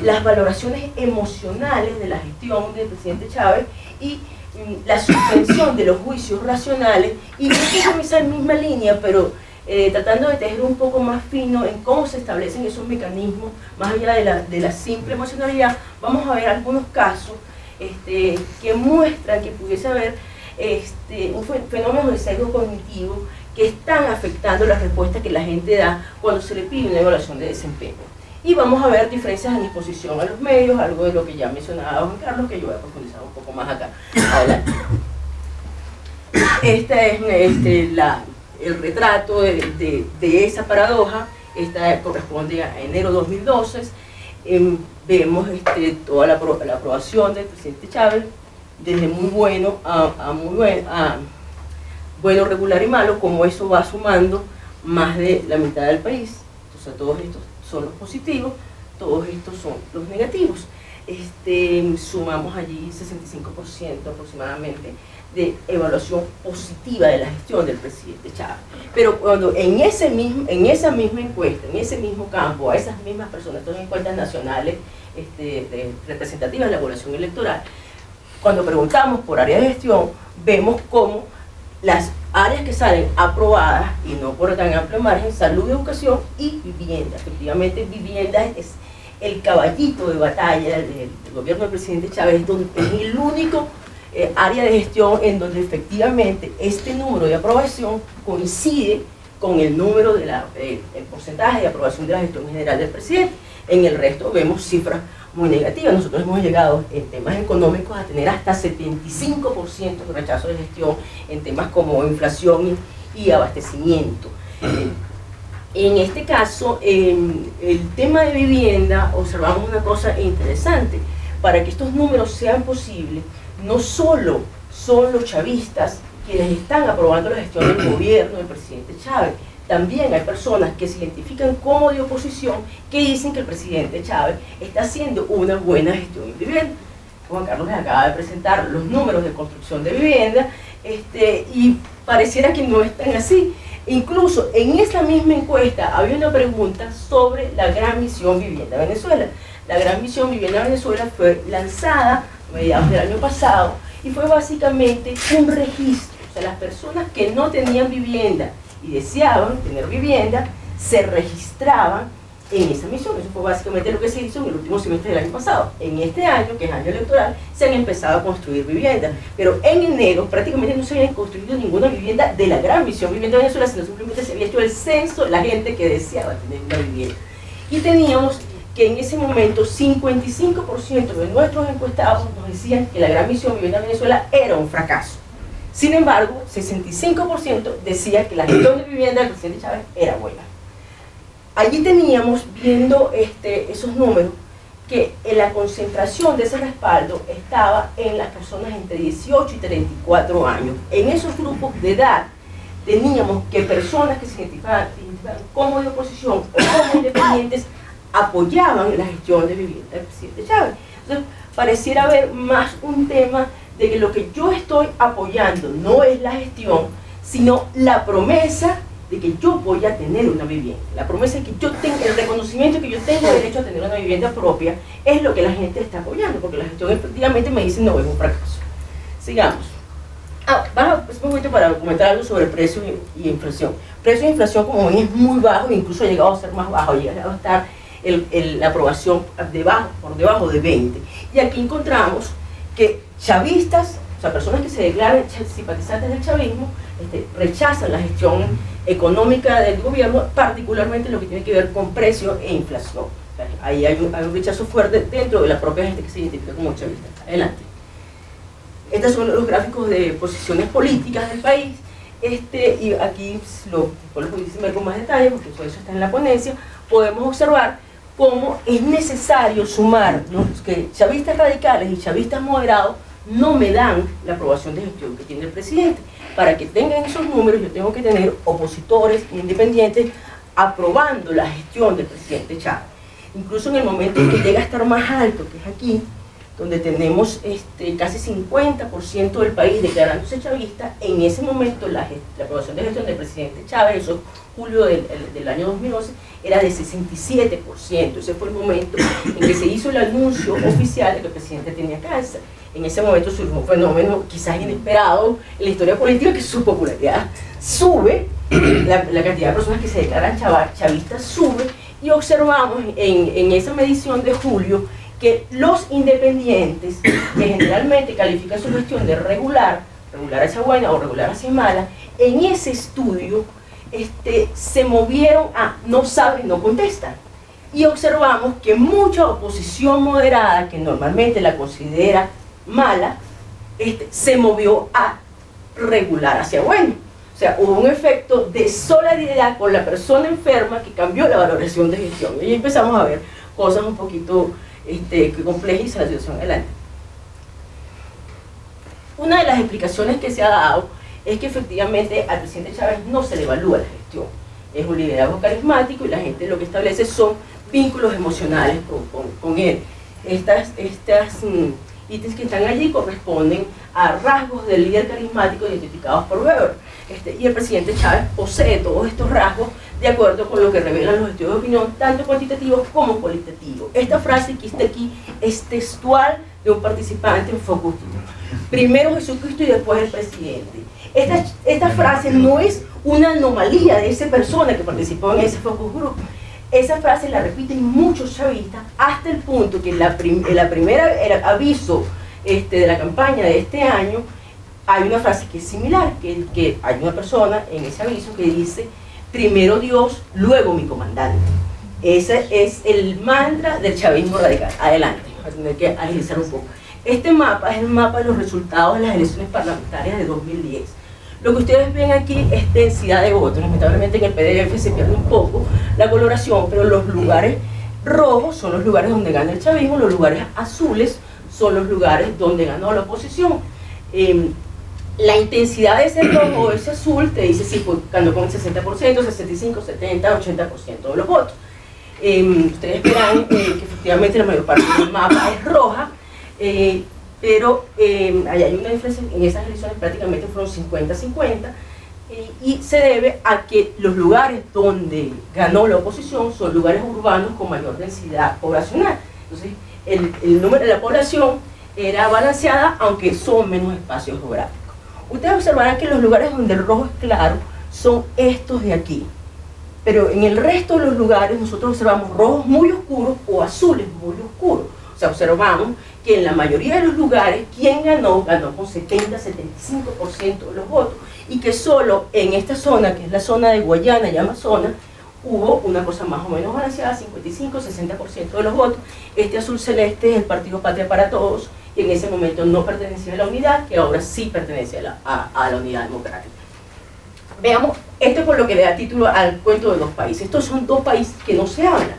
las valoraciones emocionales de la gestión del presidente Chávez y la suspensión de los juicios racionales, y en esa misma línea, pero tratando de tejer un poco más fino en cómo se establecen esos mecanismos, más allá de la simple emocionalidad. Vamos a ver algunos casos que muestran que pudiese haber un fenómeno de sesgo cognitivo que están afectando la respuesta que la gente da cuando se le pide una evaluación de desempeño. Y vamos a ver diferencias en exposición a los medios, algo de lo que ya mencionaba Juan Carlos, que yo voy a profundizar un poco más acá adelante. Este es el retrato de esa paradoja. Esta corresponde a enero 2012. Vemos toda la aprobación del presidente Chávez, desde muy bueno a bueno, regular y malo, como eso va sumando más de la mitad del país. Entonces, todos estos son los positivos, todos estos son los negativos. Sumamos allí 65% aproximadamente de evaluación positiva de la gestión del presidente Chávez. Pero cuando en esa misma encuesta, en ese mismo campo, a esas mismas personas, son encuestas nacionales representativas de la población electoral, cuando preguntamos por área de gestión, vemos cómo las áreas que salen aprobadas, y no por tan amplio margen: salud, educación y vivienda. Efectivamente, vivienda es el caballito de batalla del gobierno del presidente Chávez, es el único área de gestión en donde efectivamente este número de aprobación coincide con el número de el porcentaje de aprobación de la gestión general del presidente. En el resto vemos cifras muy negativas. Nosotros hemos llegado en temas económicos a tener hasta 75% de rechazo de gestión en temas como inflación y abastecimiento. En este caso, el tema de vivienda, observamos una cosa interesante. Para que estos números sean posibles, no solo son los chavistas quienes están aprobando la gestión del gobierno del presidente Chávez, también hay personas que se identifican como de oposición que dicen que el presidente Chávez está haciendo una buena gestión en vivienda. Juan Carlos les acaba de presentar los números de construcción de vivienda, y pareciera que no están así. Incluso en esa misma encuesta había una pregunta sobre la Gran Misión Vivienda Venezuela. La Gran Misión Vivienda Venezuela fue lanzada a mediados del año pasado y fue básicamente un registro. O sea, las personas que no tenían vivienda y deseaban tener vivienda se registraban en esa misión. Eso fue básicamente lo que se hizo en el último semestre del año pasado. En este año, que es año electoral, se han empezado a construir viviendas, pero en enero prácticamente no se había construido ninguna vivienda de la Gran Misión Vivienda Venezuela, sino simplemente se había hecho el censo de la gente que deseaba tener una vivienda. Y teníamos que en ese momento 55% de nuestros encuestados nos decían que la Gran Misión Vivienda Venezuela era un fracaso. Sin embargo, 65% decía que la gestión de vivienda del presidente Chávez era buena. Allí teníamos, viendo esos números, que la concentración de ese respaldo estaba en las personas entre 18 y 34 años. En esos grupos de edad teníamos que personas que se identificaban como de oposición o como independientes apoyaban la gestión de vivienda del presidente Chávez. Entonces, pareciera haber más un tema de que lo que yo estoy apoyando no es la gestión, sino la promesa de que yo voy a tener una vivienda. La promesa es que yo tengo, el reconocimiento que yo tengo derecho a tener una vivienda propia, es lo que la gente está apoyando, porque la gestión efectivamente me dice no, es un fracaso. Sigamos. Es un momento para comentar algo sobre precio y inflación. Precio e inflación, como ven, es muy bajo, incluso ha llegado a ser más bajo, ha llegado a estar la aprobación por debajo de 20. Y aquí encontramos que chavistas, o sea, personas que se declaran simpatizantes del chavismo, rechazan la gestión económica del gobierno, particularmente lo que tiene que ver con precio e inflación. O sea, ahí hay un rechazo fuerte dentro de la propia gente que se identifica como chavista. Adelante. Estos son los gráficos de posiciones políticas del país, y aquí lo pudiesen ver con más detalle, porque todo eso está en la ponencia. Podemos observar cómo es necesario sumar, ¿no?, que chavistas radicales y chavistas moderados no me dan la aprobación de gestión que tiene el presidente. Para que tengan esos números, yo tengo que tener opositores independientes aprobando la gestión del presidente Chávez. Incluso en el momento en que llega a estar más alto, que es aquí, donde tenemos casi 50% del país declarándose chavista, en ese momento la aprobación de gestión del presidente Chávez, eso es julio del año 2011, era de 67%. Ese fue el momento en que se hizo el anuncio oficial de que el presidente tenía cáncer. En ese momento surgió un fenómeno quizás inesperado en la historia política, que su popularidad sube, la cantidad de personas que se declaran chavistas sube, y observamos en esa medición de julio que los independientes, que generalmente califican su gestión de regular hacia buena o regular hacia mala, en ese estudio se movieron a no saben, no contestan. Y observamos que mucha oposición moderada, que normalmente la considera mala, se movió a regular hacia bueno. O sea, hubo un efecto de solidaridad con la persona enferma que cambió la valoración de gestión. Y ahí empezamos a ver cosas un poquito que complejizan la situación adelante. Una de las explicaciones que se ha dado es que efectivamente al presidente Chávez no se le evalúa la gestión. Es un liderazgo carismático y la gente lo que establece son vínculos emocionales con él. Estas ítems que están allí corresponden a rasgos del líder carismático identificados por Weber. Y el presidente Chávez posee todos estos rasgos de acuerdo con lo que revelan los estudios de opinión, tanto cuantitativos como cualitativos. Esta frase que está aquí es textual de un participante en Focus Group. Primero Jesucristo y después el presidente. Esta frase no es una anomalía de esa persona que participó en ese Focus Group. Esa frase la repiten muchos chavistas hasta el punto que el aviso de la campaña de este año hay una frase que es similar, que hay una persona en ese aviso que dice: primero Dios, luego mi comandante. Ese es el mantra del chavismo radical. Adelante, voy a tener que agilizar un poco. Este mapa es el mapa de los resultados de las elecciones parlamentarias de 2010. Lo que ustedes ven aquí es densidad de votos. Lamentablemente en el PDF se pierde un poco la coloración, pero los lugares rojos son los lugares donde gana el chavismo, los lugares azules son los lugares donde ganó la oposición. La intensidad de ese rojo o ese azul te dice si ganó con el 60%, 65, 70, 80% de los votos. Ustedes verán que efectivamente la mayor parte del mapa es roja. pero ahí hay una diferencia. En esas elecciones prácticamente fueron 50-50, y se debe a que los lugares donde ganó la oposición son lugares urbanos con mayor densidad poblacional. Entonces el número de la población era balanceada, aunque son menos espacios geográficos. Ustedes observarán que los lugares donde el rojo es claro son estos de aquí, pero en el resto de los lugares nosotros observamos rojos muy oscuros o azules muy oscuros. O sea, observamos que en la mayoría de los lugares quien ganó con 70-75% de los votos, y que solo en esta zona, que es la zona de Guayana y Amazonas, hubo una cosa más o menos balanceada, 55-60% de los votos. Este azul celeste es el partido Patria para Todos, que en ese momento no pertenecía a la unidad, que ahora sí pertenece a la unidad democrática. Veamos, esto es por lo que le da título al cuento de dos países. Estos son dos países que no se hablan,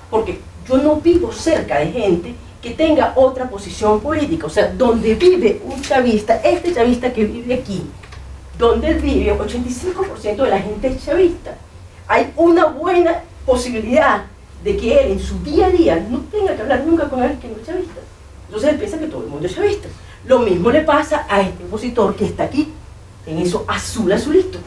porque yo no vivo cerca de gente que tenga otra posición política. O sea, donde vive un chavista, este chavista que vive aquí, donde él vive, 85% de la gente es chavista. Hay una buena posibilidad de que él en su día a día no tenga que hablar nunca con alguien que no es chavista. Entonces él piensa que todo el mundo es chavista. Lo mismo le pasa a este opositor que está aquí, en eso azulito.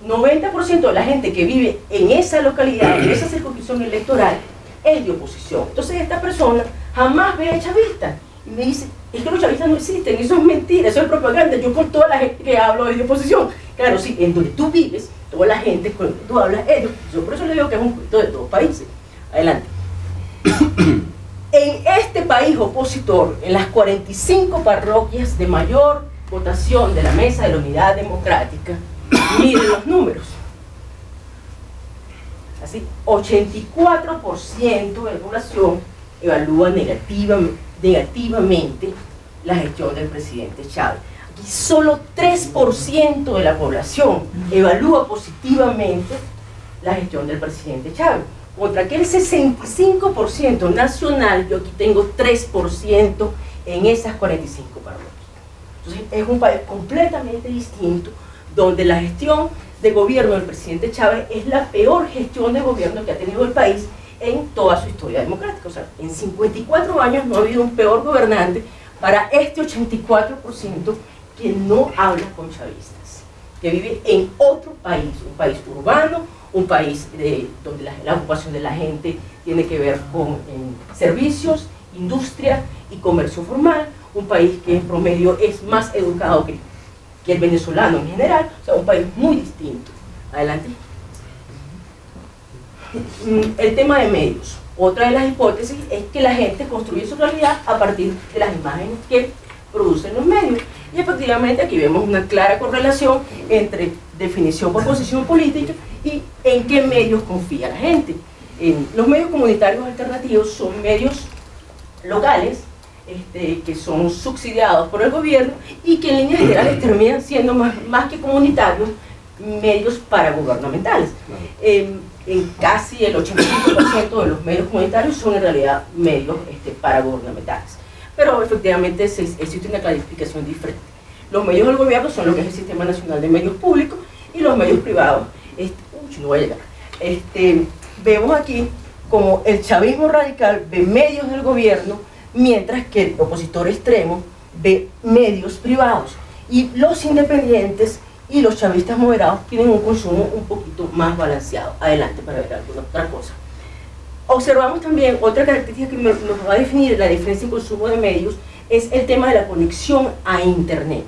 90% de la gente que vive en esa localidad, en esa circunscripción electoral, es de oposición. Entonces esta persona jamás ve a chavista y me dice, es que los chavistas no existen, eso es mentira, eso es propaganda. Yo con toda la gente que hablo es de oposición. Claro, sí, en donde tú vives, toda la gente con la que tú hablas es de oposición. Por eso le digo que es un cuento de todos países. Adelante. En este país opositor, en las 45 parroquias de mayor votación de la Mesa de la Unidad Democrática, miren los números. Así, 84% de la población evalúa negativamente la gestión del presidente Chávez. Aquí solo 3% de la población evalúa positivamente la gestión del presidente Chávez. Contra aquel 65% nacional, yo aquí tengo 3% en esas 45 parroquias. Entonces es un país completamente distinto, donde la gestión de gobierno del presidente Chávez es la peor gestión de gobierno que ha tenido el país en toda su historia democrática. O sea, en 54 años no ha habido un peor gobernante para este 84% que no habla con chavistas, que vive en otro país, un país urbano, un país donde la ocupación de la gente tiene que ver con servicios, industria y comercio formal, un país que en promedio es más educado que el venezolano en general, o sea, un país muy distinto. Adelante. El tema de medios. Otra de las hipótesis es que la gente construye su realidad a partir de las imágenes que producen los medios. Y efectivamente aquí vemos una clara correlación entre definición por posición política y en qué medios confía la gente. Los medios comunitarios alternativos son medios locales, que son subsidiados por el gobierno y que en líneas generales terminan siendo más que comunitarios, medios paragubernamentales. En casi el 85% de los medios comunitarios son en realidad medios paragubernamentales. Pero efectivamente existe una clasificación diferente. Los medios del gobierno son lo que es el Sistema Nacional de Medios Públicos, y los medios privados, no voy a llegar. Vemos aquí como el chavismo radical ve medios del gobierno, mientras que el opositor extremo ve medios privados, y los independientes y los chavistas moderados tienen un consumo un poquito más balanceado. Adelante para ver alguna otra cosa. Observamos también otra característica que nos va a definir la diferencia en consumo de medios, es el tema de la conexión a internet.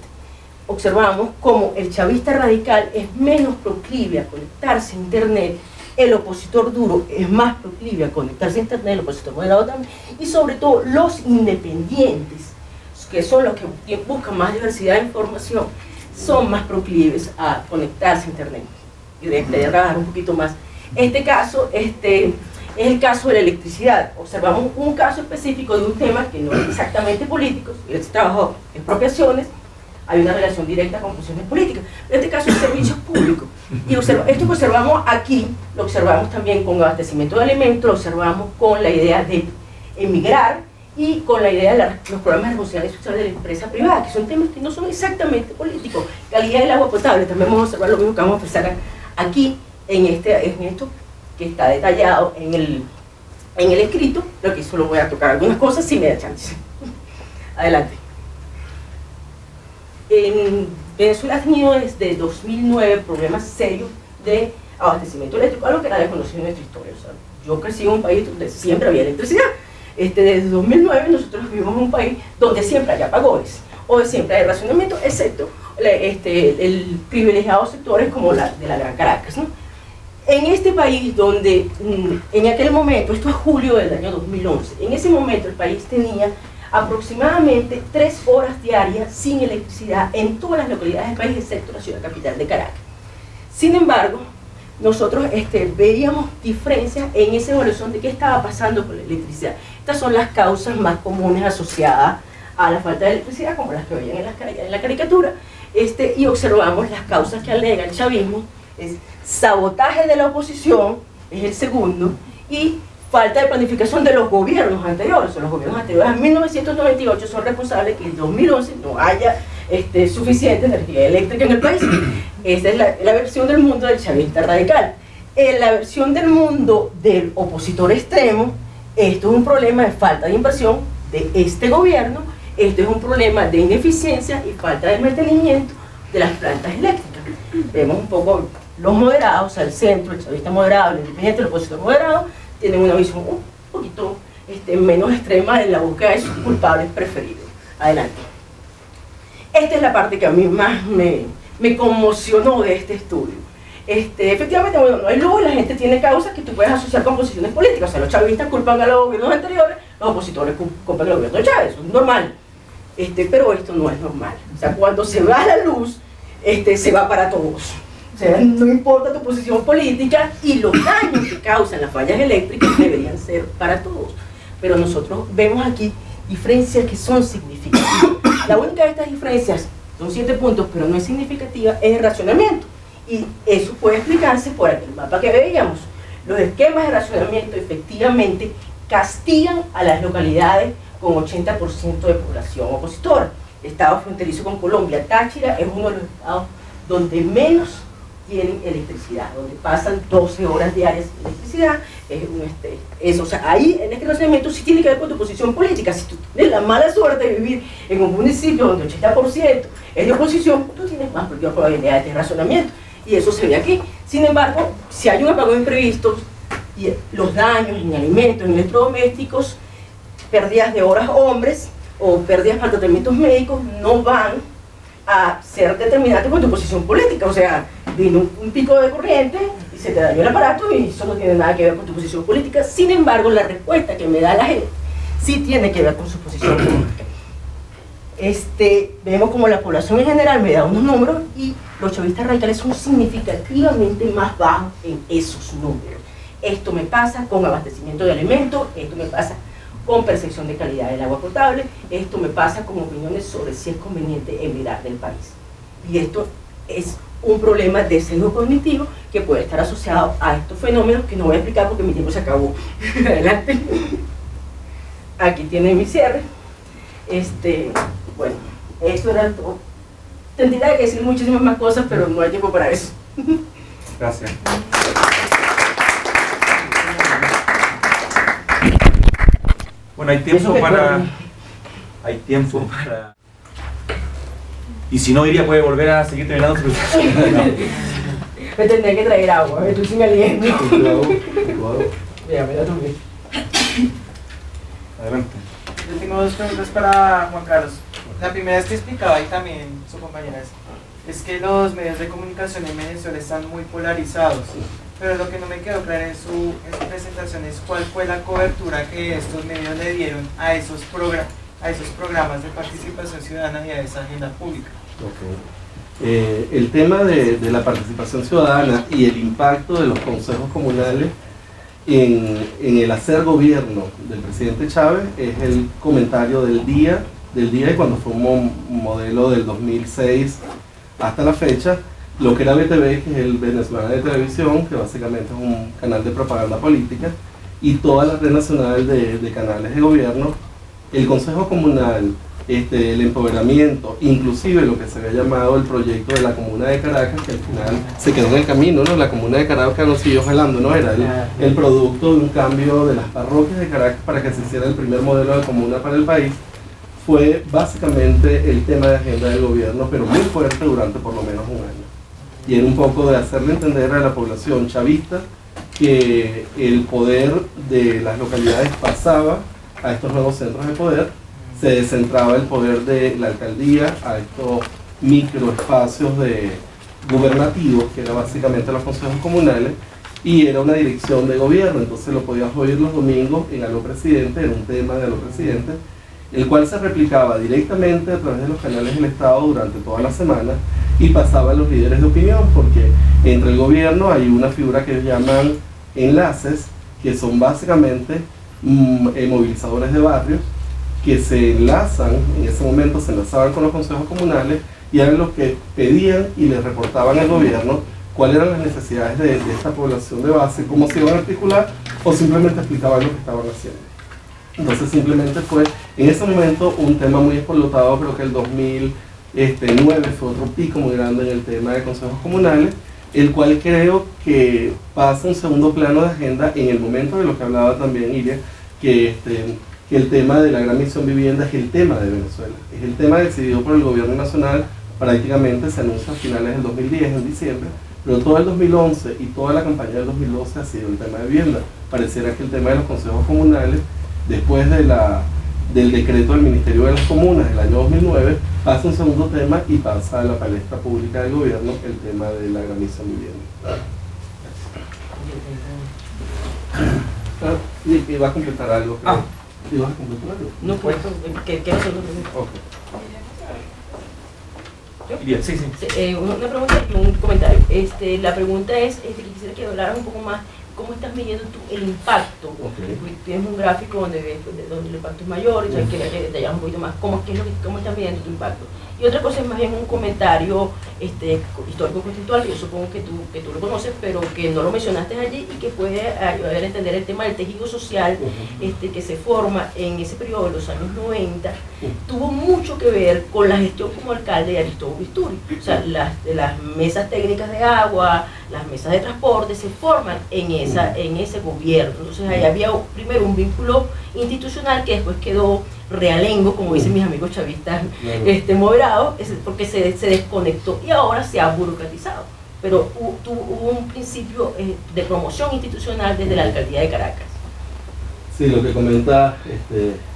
Observamos como el chavista radical es menos proclive a conectarse a internet, el opositor duro es más proclive a conectarse a internet, el opositor moderado también, y sobre todo los independientes, que son los que buscan más diversidad de información, son más proclives a conectarse a internet y de trabajar un poquito más. Este caso es el caso de la electricidad. Observamos un caso específico de un tema que no es exactamente político, es trabajo en expropiaciones, hay una relación directa con funciones políticas. En este caso es servicios públicos. Y esto que observamos aquí, lo observamos también con abastecimiento de alimentos, lo observamos con la idea de emigrar y con la idea de los programas de responsabilidad social de la empresa privada, que son temas que no son exactamente políticos. Calidad del agua potable, también vamos a observar lo mismo que vamos a expresar aquí en esto que está detallado en el escrito, lo que solo voy a tocar algunas cosas si me da chance. Adelante. En Venezuela ha tenido desde 2009 problemas serios de abastecimiento eléctrico, algo que era desconocido en nuestra historia. O sea, yo crecí en un país donde siempre había electricidad. Desde 2009 nosotros vivimos en un país donde siempre hay apagones, o siempre hay racionamiento, excepto el privilegiado sectores como la de la Gran Caracas, ¿no? En este país donde en aquel momento, esto es julio del año 2011, en ese momento el país tenía aproximadamente 3 horas diarias sin electricidad en todas las localidades del país, excepto la ciudad capital de Caracas. Sin embargo, nosotros veíamos diferencias en esa evaluación de qué estaba pasando con la electricidad. Estas son las causas más comunes asociadas a la falta de electricidad, como las que veían en la caricatura, y observamos las causas que alega el chavismo. Es sabotaje de la oposición, es el segundo, y falta de planificación de los gobiernos anteriores. Los gobiernos anteriores en 1998 son responsables que en 2011 no haya suficiente energía eléctrica en el país. Esta es la versión del mundo del chavista radical. En la versión del mundo del opositor extremo, esto es un problema de falta de inversión de este gobierno, esto es un problema de ineficiencia y falta de mantenimiento de las plantas eléctricas. Vemos un poco los moderados, al centro, el chavista moderado, el independiente, el opositor moderado, tienen una visión un poquito menos extrema en la búsqueda de sus culpables preferidos. Adelante. Esta es la parte que a mí más me conmocionó de este estudio. Efectivamente, bueno, no hay luz, la gente tiene causas que tú puedes asociar con posiciones políticas. O sea, los chavistas culpan a los gobiernos anteriores, los opositores culpan al gobierno de Chávez, eso es normal. Pero esto no es normal. O sea, cuando se va la luz, se va para todos. O sea, no importa tu posición política, y los daños que causan las fallas eléctricas deberían ser para todos. Pero nosotros vemos aquí diferencias que son significativas. La única de estas diferencias, son 7 puntos, pero no es significativa, es el racionamiento. Y eso puede explicarse por el mapa que veíamos. Los esquemas de racionamiento efectivamente castigan a las localidades con 80% de población opositora. Estado fronterizo con Colombia, Táchira es uno de los estados donde menos tienen electricidad, donde pasan 12 horas diarias sin electricidad. O sea, ahí en este razonamiento sí tiene que ver con tu posición política. Si tú tienes la mala suerte de vivir en un municipio donde 80% es de oposición, tú tienes más probabilidades de razonamiento, y eso se ve aquí. Sin embargo, si hay un apagón imprevisto, y los daños en alimentos, en electrodomésticos, pérdidas de horas hombres o pérdidas para tratamientos médicos no van a ser determinantes con tu posición política. O sea, vino un pico de corriente y se te dañó el aparato y eso no tiene nada que ver con tu posición política. Sin embargo, la respuesta que me da la gente sí tiene que ver con su posición política. Vemos como la población en general me da unos números y los chavistas radicales son significativamente más bajos en esos números. Esto me pasa con abastecimiento de alimentos, esto me pasa con percepción de calidad del agua potable, esto me pasa con opiniones sobre si es conveniente emigrar del país. Y esto es un problema de sesgo cognitivo que puede estar asociado a estos fenómenos que no voy a explicar porque mi tiempo se acabó. Adelante. Aquí tiene mi cierre. Bueno, esto era todo. Tendría que decir muchísimas más cosas, pero no hay tiempo para eso. Gracias. Bueno, hay tiempo para... Y si no, Iria puede volver a seguir terminando su presentación. Me tendría que traer agua, estoy sin aliento. Mira, me la tomé. Adelante. Yo tengo 2 preguntas para Juan Carlos. La primera es que explicaba y también su compañera es que los medios de comunicación en Venezuela están muy polarizados, pero lo que no me quedó claro en su presentación es cuál fue la cobertura que estos medios le dieron a esos programas de participación ciudadana y a esa agenda pública. Okay. El tema de la participación ciudadana y el impacto de los consejos comunales en el hacer gobierno del presidente Chávez es el comentario del día y cuando fue un modelo del 2006 hasta la fecha, lo que era BTV, que es el venezolano de televisión, que básicamente es un canal de propaganda política, y toda la red nacional de canales de gobierno, el Consejo Comunal, el empoderamiento, inclusive lo que se había llamado el proyecto de la Comuna de Caracas, que al final se quedó en el camino, ¿no? La Comuna de Caracas nos siguió jalando, ¿no? Era el producto de un cambio de las parroquias de Caracas para que se hiciera el primer modelo de comuna para el país. fue básicamente el tema de agenda del gobierno, pero muy fuerte durante por lo menos un año. Y era un poco de hacerle entender a la población chavista que el poder de las localidades pasaba a estos nuevos centros de poder, se descentraba el poder de la alcaldía a estos microespacios gubernativos, que eran básicamente los consejos comunales, y era una dirección de gobierno. Entonces lo podías oír los domingos en Aló Presidente, era un tema de Aló Presidente, el cual se replicaba directamente a través de los canales del Estado durante toda la semana y pasaba a los líderes de opinión, porque entre el gobierno hay una figura que ellos llaman enlaces, que son básicamente movilizadores de barrios, que se enlazan, en ese momento se enlazaban con los consejos comunales y eran los que pedían y les reportaban al gobierno cuáles eran las necesidades de esta población de base, cómo se iban a articular, o simplemente explicaban lo que estaban haciendo. Entonces simplemente fue en ese momento un tema muy explotado. Creo que el 2009 fue otro pico muy grande en el tema de consejos comunales, el cual creo que pasa un segundo plano de agenda en el momento de lo que hablaba también Iria, que el tema de la Gran Misión Vivienda es el tema de Venezuela, es el tema decidido por el gobierno nacional. Prácticamente se anuncia a finales del 2010, en diciembre, pero todo el 2011 y toda la campaña del 2012 ha sido el tema de vivienda. Pareciera que el tema de los consejos comunales, después del decreto del Ministerio de las Comunas del año 2009, pasa un segundo tema y pasa a la palestra pública del gobierno el tema de la Gran Misión Vivienda. Y va a completar algo. ¿Y vas a completar algo? No, pues, ¿qué nosotros? Okay. Sí, sí. Una pregunta y un comentario. La pregunta es, quisiera que hablaras un poco más, ¿cómo estás midiendo tú el impacto? Okay. Tienes un gráfico donde ves donde el impacto es mayor, y que detallas un poquito más cómo estás midiendo tu impacto. Y otra cosa es más bien un comentario histórico-conceptual, que yo supongo que tú lo conoces, pero que no lo mencionaste allí y que puede ayudar a entender el tema del tejido social que se forma en ese periodo de los años 90. Tuvo mucho que ver con la gestión como alcalde de Aristóbulo Bisturi. O sea, las mesas técnicas de agua, las mesas de transporte se forman en ese gobierno. Entonces ahí había primero un vínculo institucional que después quedó realengo, como dicen mis amigos chavistas, moderado, porque se desconectó y ahora se ha burocratizado. Pero hubo un principio de promoción institucional desde la alcaldía de Caracas. Sí, lo que comenta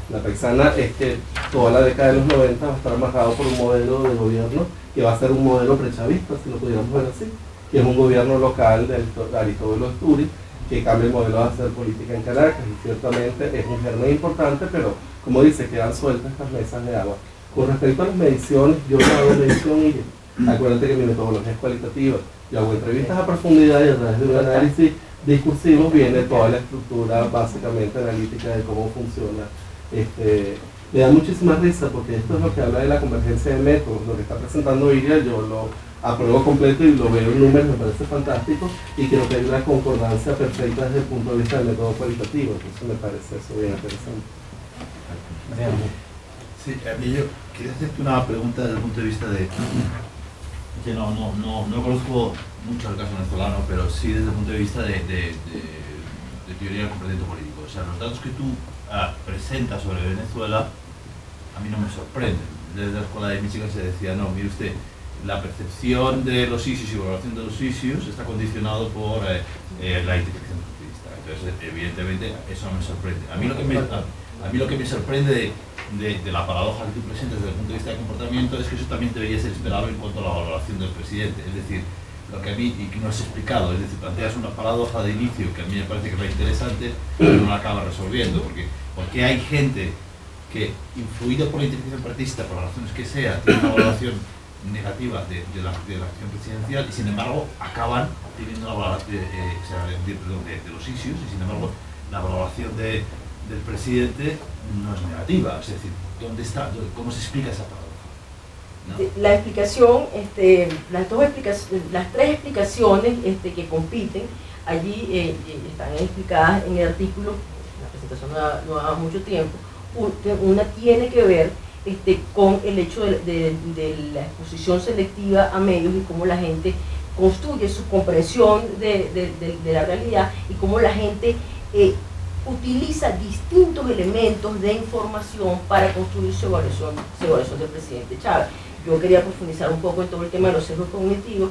la paisana es que toda la década de los 90 va a estar amarrado por un modelo de gobierno que va a ser un modelo prechavista, si lo pudiéramos ver así, que es un gobierno local de Aristóbulo Bisturi, que cambia el modelo de hacer política en Caracas, y ciertamente es un germen importante, pero como dice, quedan sueltas estas mesas de agua. Con respecto a las mediciones, yo no hago medición y acuérdate que mi metodología es cualitativa. Yo hago entrevistas a profundidad y a través de un análisis discursivo viene toda la estructura básicamente analítica de cómo funciona. Me da muchísima risa porque esto es lo que habla de la convergencia de métodos. Lo que está presentando Iria, yo lo apruebo completo y lo veo en números, me parece fantástico, y creo que hay una concordancia perfecta desde el punto de vista del método cualitativo. Entonces me parece eso bien interesante. Sí, a mí yo quería hacerte una pregunta desde el punto de vista de que no conozco mucho el caso venezolano, pero sí desde el punto de vista de teoría del comportamiento político. O sea, los datos que tú presentas sobre Venezuela a mí no me sorprenden. Desde la escuela de Michigan se decía, no, mire usted, la percepción de los issues y valoración de los issues está condicionado por la identificación partidista. Entonces, evidentemente, eso no me sorprende. A mí lo que me sorprende de la paradoja que tú presentas desde el punto de vista de comportamiento es que eso también debería ser esperado en cuanto a la valoración del presidente. Es decir, lo que a mí, y que no has explicado, es decir, planteas una paradoja de inicio que a mí me parece que es interesante, pero no la acaba resolviendo, porque hay gente que, influida por la identificación partidista, por las razones que sea, tiene una valoración negativa de la acción presidencial y sin embargo acaban teniendo una valoración de los issues, y sin embargo la valoración del presidente no es negativa. Es decir, ¿dónde está? ¿Cómo se explica esa paradoja? ¿No? La explicación, las tres explicaciones que compiten, allí están explicadas en el artículo, la presentación no da mucho tiempo. Una tiene que ver con el hecho de la exposición selectiva a medios y cómo la gente construye su comprensión de la realidad y cómo la gente utiliza distintos elementos de información para construir su evaluación del presidente Chávez. Yo quería profundizar un poco en todo el tema de los sesgos cognitivos,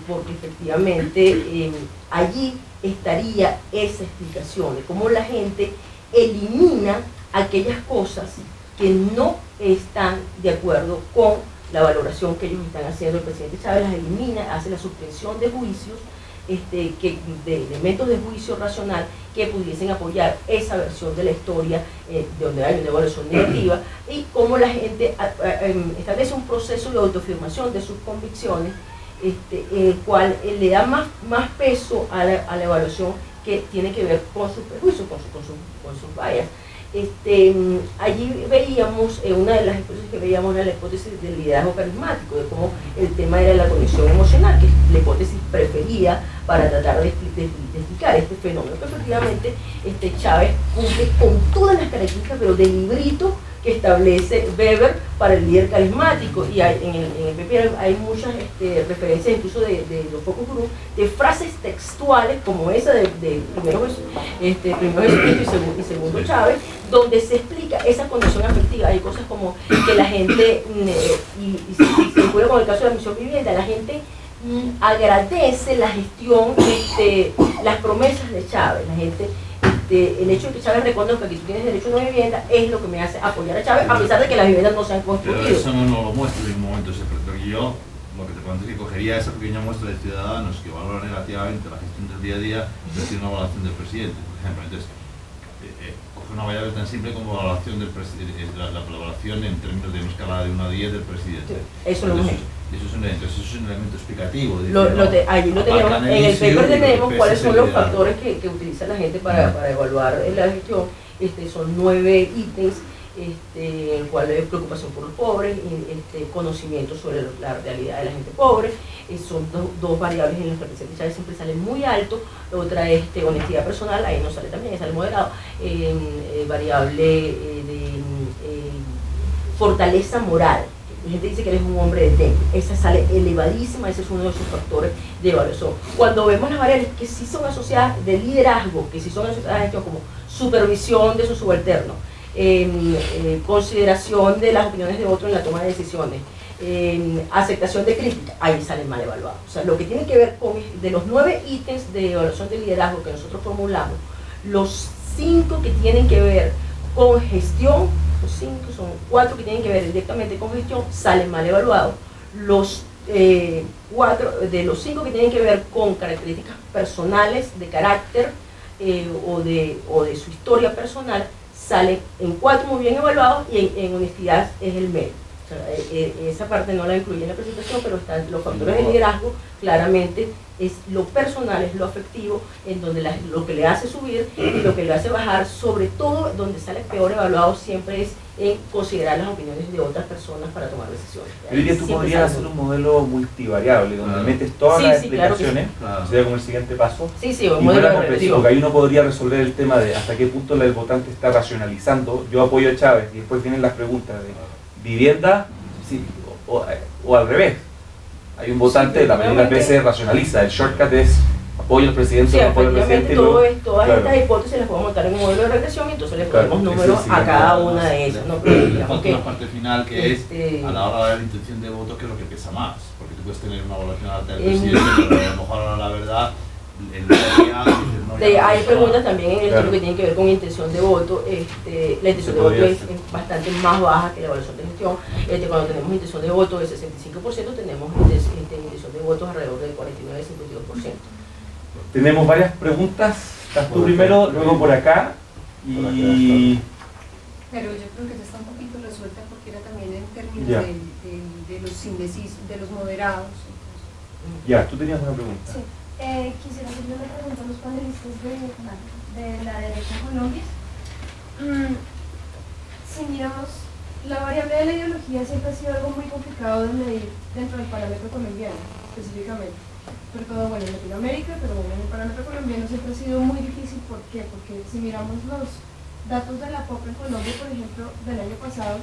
porque efectivamente allí estaría esa explicación de cómo la gente elimina aquellas cosas que no están de acuerdo con la valoración que ellos están haciendo. El presidente Chávez las elimina, hace la suspensión de juicios, de elementos de juicio racional que pudiesen apoyar esa versión de la historia de donde hay una evaluación negativa, y cómo la gente establece un proceso de autoafirmación de sus convicciones, el cual le da más peso a la evaluación que tiene que ver con sus prejuicios, con sus bias. Allí veíamos, una de las hipótesis que veíamos era la hipótesis del liderazgo carismático, de cómo el tema era la conexión emocional, que es la hipótesis preferida para tratar de explicar este fenómeno, que efectivamente Chávez cumple con todas las características, pero del librito que establece Weber para el líder carismático. Y en el PP hay muchas referencias, incluso de los focus group, de frases textuales como esa de primero Jesucristo y segundo Chávez, donde se explica esa condición afectiva. Hay cosas como que la gente, y se ocurre con el caso de la misión vivienda, la gente agradece la gestión, las promesas de Chávez. La gente, el hecho de que Chávez reconozca que tú tienes derecho a una vivienda es lo que me hace apoyar a Chávez, a pesar de que las viviendas no se han construido. Pero eso no lo muestra en un momento ese proyecto. Yo lo que te cuento es que cogería esa pequeña muestra de ciudadanos que valoran negativamente la gestión del día a día y decir una evaluación del presidente, por ejemplo. Entonces, coge una variable tan simple como la evaluación del presidente, la evaluación en términos de una escala de 1 a 10 del presidente. Sí, eso lo hemos hecho. Eso es un elemento explicativo. Allí lo tenemos, en el paper tenemos cuáles son los factores que utiliza la gente para evaluar la gestión. Son 9 ítems, el cual es preocupación por los pobres, conocimiento sobre la realidad de la gente pobre. Son dos variables en las que el presidente Chávez siempre sale muy alto. Otra es honestidad personal, ahí no sale también, sale moderado. Variable de fortaleza moral. La gente dice que eres un hombre de temple, esa sale elevadísima, ese es uno de sus factores de evaluación. Cuando vemos las variables que sí son asociadas de liderazgo, que sí son asociadas a gestión, como supervisión de su subalterno, consideración de las opiniones de otros en la toma de decisiones, aceptación de crítica, ahí salen mal evaluados. O sea, lo que tiene que ver con, de los 9 ítems de evaluación de liderazgo que nosotros formulamos, los 5 que tienen que ver con gestión, los 5 son 4 que tienen que ver directamente con gestión, salen mal evaluados. Los 4 de los 5 que tienen que ver con características personales de carácter o de su historia personal, salen en 4 muy bien evaluados, y en honestidad es el medio. O sea, esa parte no la incluí en la presentación, pero están los factores de liderazgo. Claramente es lo personal, es lo afectivo, en donde lo que le hace subir y lo que le hace bajar. Sobre todo donde sale peor evaluado siempre es en considerar las opiniones de otras personas para tomar decisiones. Yo diría que tú podrías hacer un modelo multivariable donde metes todas las explicaciones, claro, sería como el siguiente paso, un modelo comprensivo, porque ahí uno podría resolver el tema de hasta qué punto el votante está racionalizando. Yo apoyo a Chávez, y después vienen las preguntas de vivienda, sí, o al revés. Hay un votante, la mayoría de las veces racionaliza, el shortcut es apoyo al presidente, sí, apoyo al presidente. Todas estas hipótesis las podemos montar en un modelo de regresión, y entonces le ponemos números a cada una de esas. No, le falta una parte final que es a la hora de la intención de voto, que es lo que pesa más, porque tú puedes tener una evaluación alta del presidente, pero a lo mejor la verdad hay preguntas también en el estudio que tienen que ver con intención de voto. La intención de voto es bastante más baja que la evaluación de gestión. Cuando tenemos intención de voto del 65%, tenemos intención de votos alrededor del 49-52%. Tenemos varias preguntas. Estás tú primero, luego por acá. Y... Pero yo creo que ya está un poquito resuelta, porque era también en términos de los indecisos, de los moderados. Entonces. Ya, tú tenías una pregunta. Sí. Quisiera hacerle una pregunta a los panelistas de la derecha en Colombia. Si miramos, la variable de la ideología siempre ha sido algo muy complicado de medir dentro del parámetro colombiano, específicamente. Sobre todo, bueno, en Latinoamérica, pero bueno, en el parámetro colombiano siempre ha sido muy difícil. ¿Por qué? Porque si miramos los datos de la POP en Colombia, por ejemplo, del año pasado,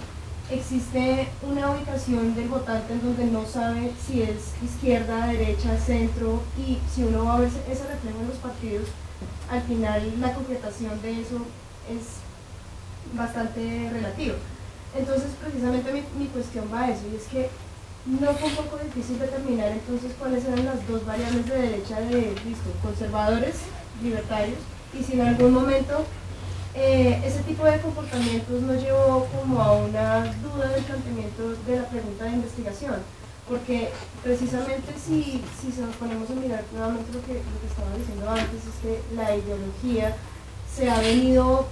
existe una ubicación del votante en donde no sabe si es izquierda, derecha, centro, y si uno va a ver ese reflejo en los partidos, al final la concretación de eso es bastante relativa. Entonces precisamente mi cuestión va a eso, y es que no fue un poco difícil determinar entonces cuáles eran las dos variables de derecha de Cristo, conservadores, libertarios, y si en algún momento ese tipo de comportamientos nos llevó como a una duda del planteamiento de la pregunta de investigación, porque precisamente si nos ponemos a mirar nuevamente lo que estaba diciendo antes, es que la ideología se ha venido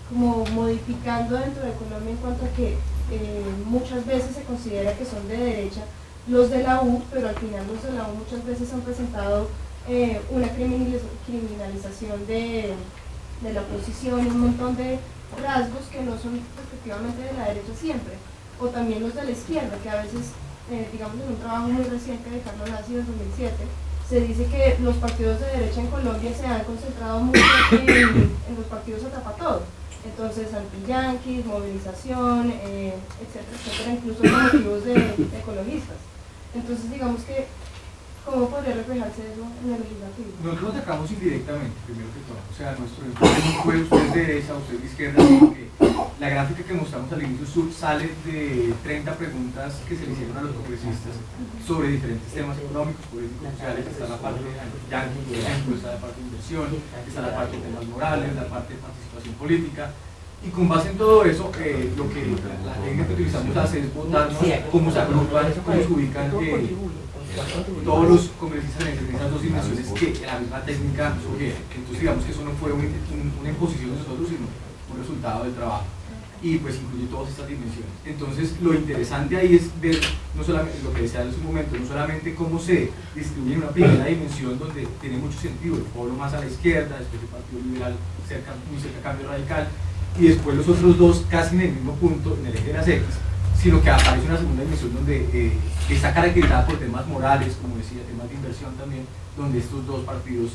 como modificando dentro de Colombia en cuanto a que muchas veces se considera que son de derecha los de la U, pero al final los de la U muchas veces han presentado una criminalización de la oposición y un montón de rasgos que no son respectivamente de la derecha siempre, o también los de la izquierda, que a veces, digamos en un trabajo muy reciente de Carlos Lazo del 2007, se dice que los partidos de derecha en Colombia se han concentrado mucho en los partidos a tapa todo. Entonces, anti-yanquis, movilización, etcétera, etcétera, incluso por motivos de ecologistas. Entonces, digamos que, ¿cómo podría reflejarse eso en el legislativo? Nosotros atacamos indirectamente, primero que todo. O sea, nuestro enfoque no fue usted de derecha, usted de izquierda, sino que la gráfica que mostramos al inicio sale de 30 preguntas que se le hicieron a los congresistas sobre diferentes temas económicos, políticos, sociales. Está la parte de yanquis, por ejemplo, está la parte de inversión, está la parte de temas morales, la parte de participación política. Y con base en todo eso, lo que la técnica que utilizamos hace es votarnos cómo se agrupan, cómo se ubican todos los congresistas en esas dos dimensiones que la misma técnica sugiere. Entonces digamos que eso no fue una imposición de nosotros, sino un resultado del trabajo. Y pues incluye todas estas dimensiones. Entonces lo interesante ahí es ver, no solamente lo que decía en su momento, no solamente cómo se distribuye en una primera dimensión donde tiene mucho sentido, el pueblo más a la izquierda, después el Partido Liberal muy cerca Cambio Radical, y después los otros dos casi en el mismo punto, en el eje de las X, sino que aparece una segunda dimensión donde está caracterizada por temas morales, como decía, temas de inversión también, donde estos dos partidos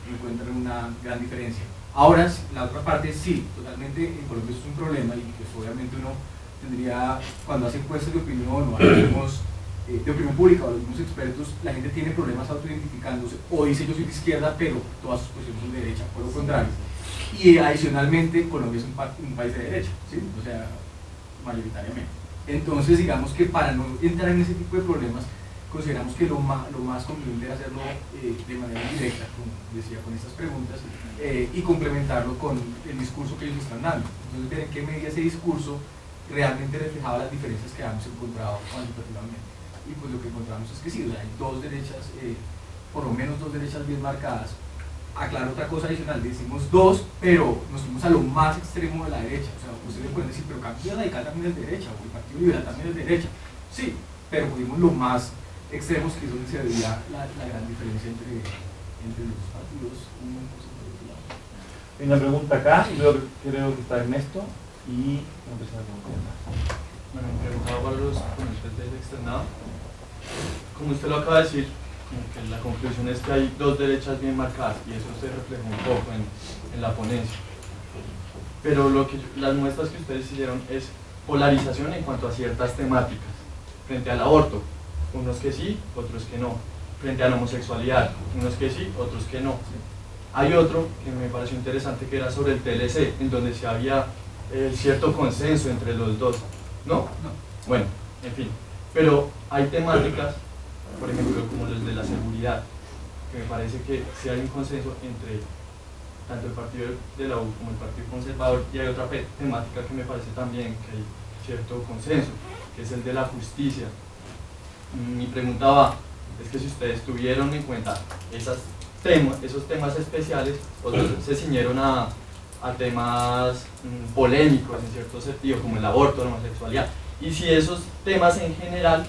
encuentran una gran diferencia. Ahora, la otra parte sí, totalmente en Colombia es un problema, y pues obviamente uno tendría, cuando hace encuestas de opinión o hablamos de opinión pública o los mismos expertos, la gente tiene problemas autoidentificándose, o dice yo soy de izquierda, pero todas sus posiciones son de derecha, por lo contrario. Y adicionalmente, Colombia es un país de derecha, ¿sí? O sea, mayoritariamente. Entonces, digamos que para no entrar en ese tipo de problemas, consideramos que lo más conveniente era hacerlo de manera directa, como decía, con estas preguntas, y complementarlo con el discurso que ellos están dando. Entonces, ver en qué medida ese discurso realmente reflejaba las diferencias que habíamos encontrado cuantitativamente. Y pues lo que encontramos es que sí, o sea, hay dos derechas, por lo menos dos derechas bien marcadas. Aclaro otra cosa adicional, decimos dos, pero nos fuimos a lo más extremo de la derecha. O sea, ustedes pueden decir, pero Cambio Radical también es de derecha, o el Partido Liberal también es de derecha. Sí, pero fuimos lo más extremos, que es donde se veía la gran diferencia entre los partidos. Hay una pregunta acá, y luego creo que está Ernesto, y empezar con preguntas. Bueno, me preguntaba para los ponentes del externado. Como usted lo acaba de decir, como que la conclusión es que hay dos derechas bien marcadas, y eso se refleja un poco en la ponencia. Pero las muestras que ustedes hicieron es polarización en cuanto a ciertas temáticas. Frente al aborto, unos que sí, otros que no. Frente a la homosexualidad, unos que sí, otros que no. Hay otro que me pareció interesante, que era sobre el TLC, en donde se había cierto consenso entre los dos. ¿No? No. Bueno, en fin. Pero hay temáticas, por ejemplo, como los de la seguridad, que me parece que sí hay un consenso entre tanto el partido de la U como el Partido Conservador, y hay otra temática que me parece también que hay cierto consenso, que es el de la justicia. Mi pregunta va, es que si ustedes tuvieron en cuenta esos temas especiales, o se ciñeron a temas polémicos en cierto sentido, como el aborto, la homosexualidad, y si esos temas en general,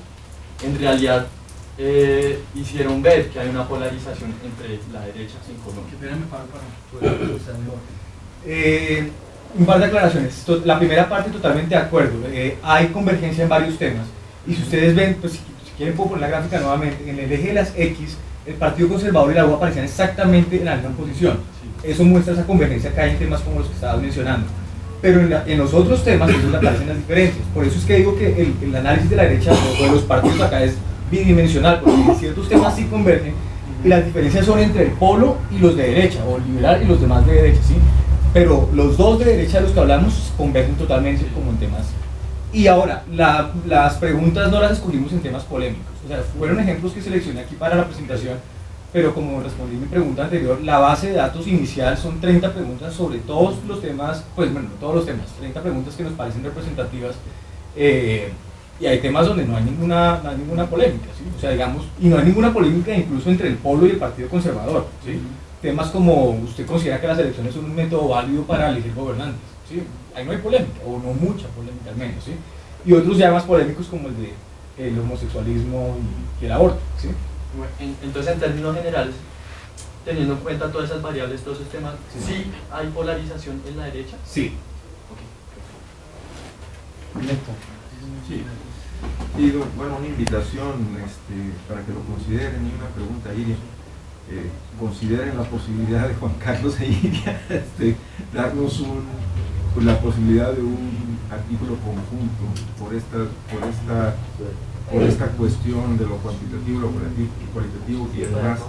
en realidad, hicieron ver que hay una polarización entre la derecha en Colombia. Un par de aclaraciones. La primera parte, totalmente de acuerdo. Hay convergencia en varios temas. Y si ustedes ven, pues si quieren puedo poner la gráfica nuevamente, en el eje de las X, el Partido Conservador y la U aparecían exactamente en la misma posición. Eso muestra esa convergencia que hay en temas como los que estabas mencionando. Pero en los otros temas, eso aparecen las diferencias. Por eso es que digo que el análisis de la derecha o de los partidos acá es bidimensional, porque ciertos temas sí convergen, y las diferencias son entre el polo y los de derecha, o el liberal y los demás de derecha, ¿sí? Pero los dos de derecha de los que hablamos convergen totalmente como en temas. Y ahora, las preguntas no las escogimos en temas polémicos, o sea, fueron ejemplos que seleccioné aquí para la presentación, pero como respondí mi pregunta anterior, la base de datos inicial son 30 preguntas sobre todos los temas, pues bueno, no todos los temas, 30 preguntas que nos parecen representativas, y hay temas donde no hay ninguna polémica, ¿sí? O sea, digamos, y no hay ninguna polémica incluso entre el Polo y el Partido Conservador, ¿sí? Temas como, ¿usted considera que las elecciones son un método válido para elegir gobernantes? ¿Sí? Ahí no hay polémica, o no mucha polémica al menos, ¿sí? Y otros ya más polémicos como el de el homosexualismo y el aborto, ¿sí? Entonces, en términos generales, teniendo en cuenta todas esas variables, todos esos temas, ¿sí hay polarización en la derecha? Sí. Sí. Y bueno, una invitación para que lo consideren y una pregunta, Iria. Consideren la posibilidad de Juan Carlos e Iria darnos la posibilidad de un artículo conjunto por esta cuestión de lo cuantitativo, lo cualitativo y además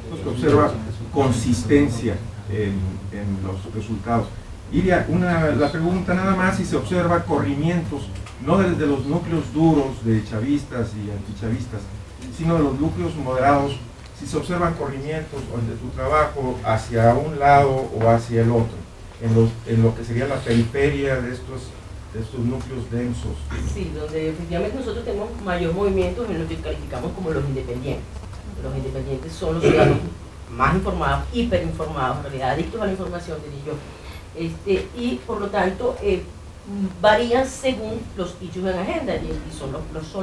pues, observa consistencia en los resultados. Iria, la pregunta nada más si se observa corrimientos, no desde los núcleos duros de chavistas y antichavistas, sino de los núcleos moderados, si se observan corrimientos de tu trabajo hacia un lado o hacia el otro, en lo que sería la periferia de estos núcleos densos. Sí, donde efectivamente nosotros tenemos mayor movimiento en lo que calificamos como los independientes. Los independientes son los ciudadanos más informados, hiperinformados, en realidad adictos a la información, diría yo. Y por lo tanto varían según los hechos en agenda y son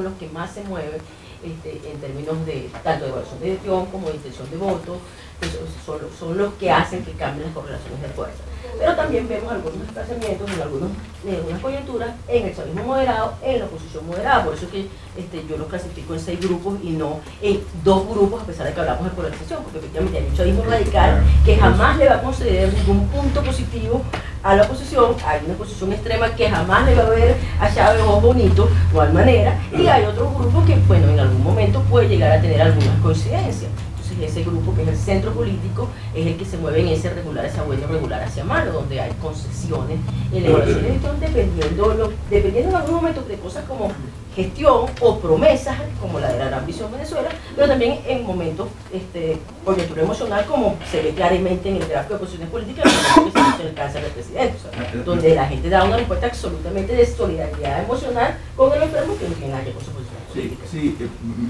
los que más se mueven en términos de tanto de evaluación de gestión como de intención de voto, pues son los que hacen que cambien las correlaciones de fuerza. Pero también vemos algunos desplazamientos en algunas coyunturas en el chavismo moderado, en la oposición moderada, por eso es que yo los clasifico en 6 grupos y no en 2 grupos, a pesar de que hablamos de polarización, porque efectivamente hay un chavismo radical que jamás le va a conceder ningún punto positivo a la oposición, hay una oposición extrema que jamás le va a ver a Chávez ojos bonitos, de igual manera, y hay otros grupos que, bueno, en algún momento puede llegar a tener algunas coincidencias. Ese grupo que es el centro político es el que se mueve en ese regular hacia bueno, regular hacia malo, donde hay concesiones en la evaluación de gestión dependiendo en algún momento de cosas como gestión o promesas como la de la Gran Visión Venezuela, pero también en momentos coyuntura emocional, como se ve claramente en el gráfico de posiciones políticas en el cáncer del presidente, o sea, donde la gente da una respuesta absolutamente de solidaridad emocional con el enfermo que no tiene nada que ver con su posición. Sí,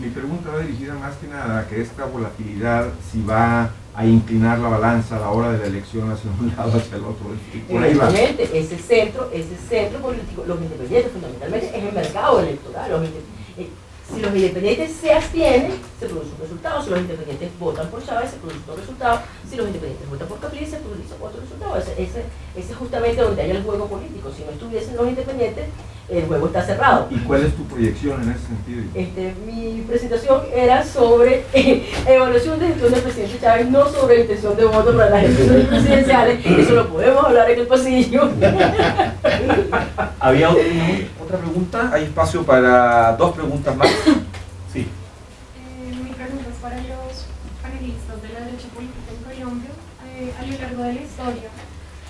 mi pregunta va dirigida más que nada a que esta volatilidad si va a inclinar la balanza a la hora de la elección hacia un lado hacia el otro. Por ahí va. Ese centro político, los independientes fundamentalmente es el mercado electoral. Si los independientes se abstienen, se produce un resultado. Si los independientes votan por Chávez, se produce otro resultado. Si los independientes votan por Capriles, se produce otro resultado. Ese es justamente donde hay el juego político. Si no estuviesen los independientes, el juego está cerrado. ¿Y cuál es tu proyección en ese sentido? Mi presentación era sobre evaluación de gestión del presidente Chávez, no sobre intención de voto para las elecciones presidenciales. Eso lo podemos hablar en el pasillo. ¿Había otra pregunta? Hay espacio para 2 preguntas más. Sí. Mi pregunta es para los panelistas de la derecha política en Colombia. A lo largo de la historia,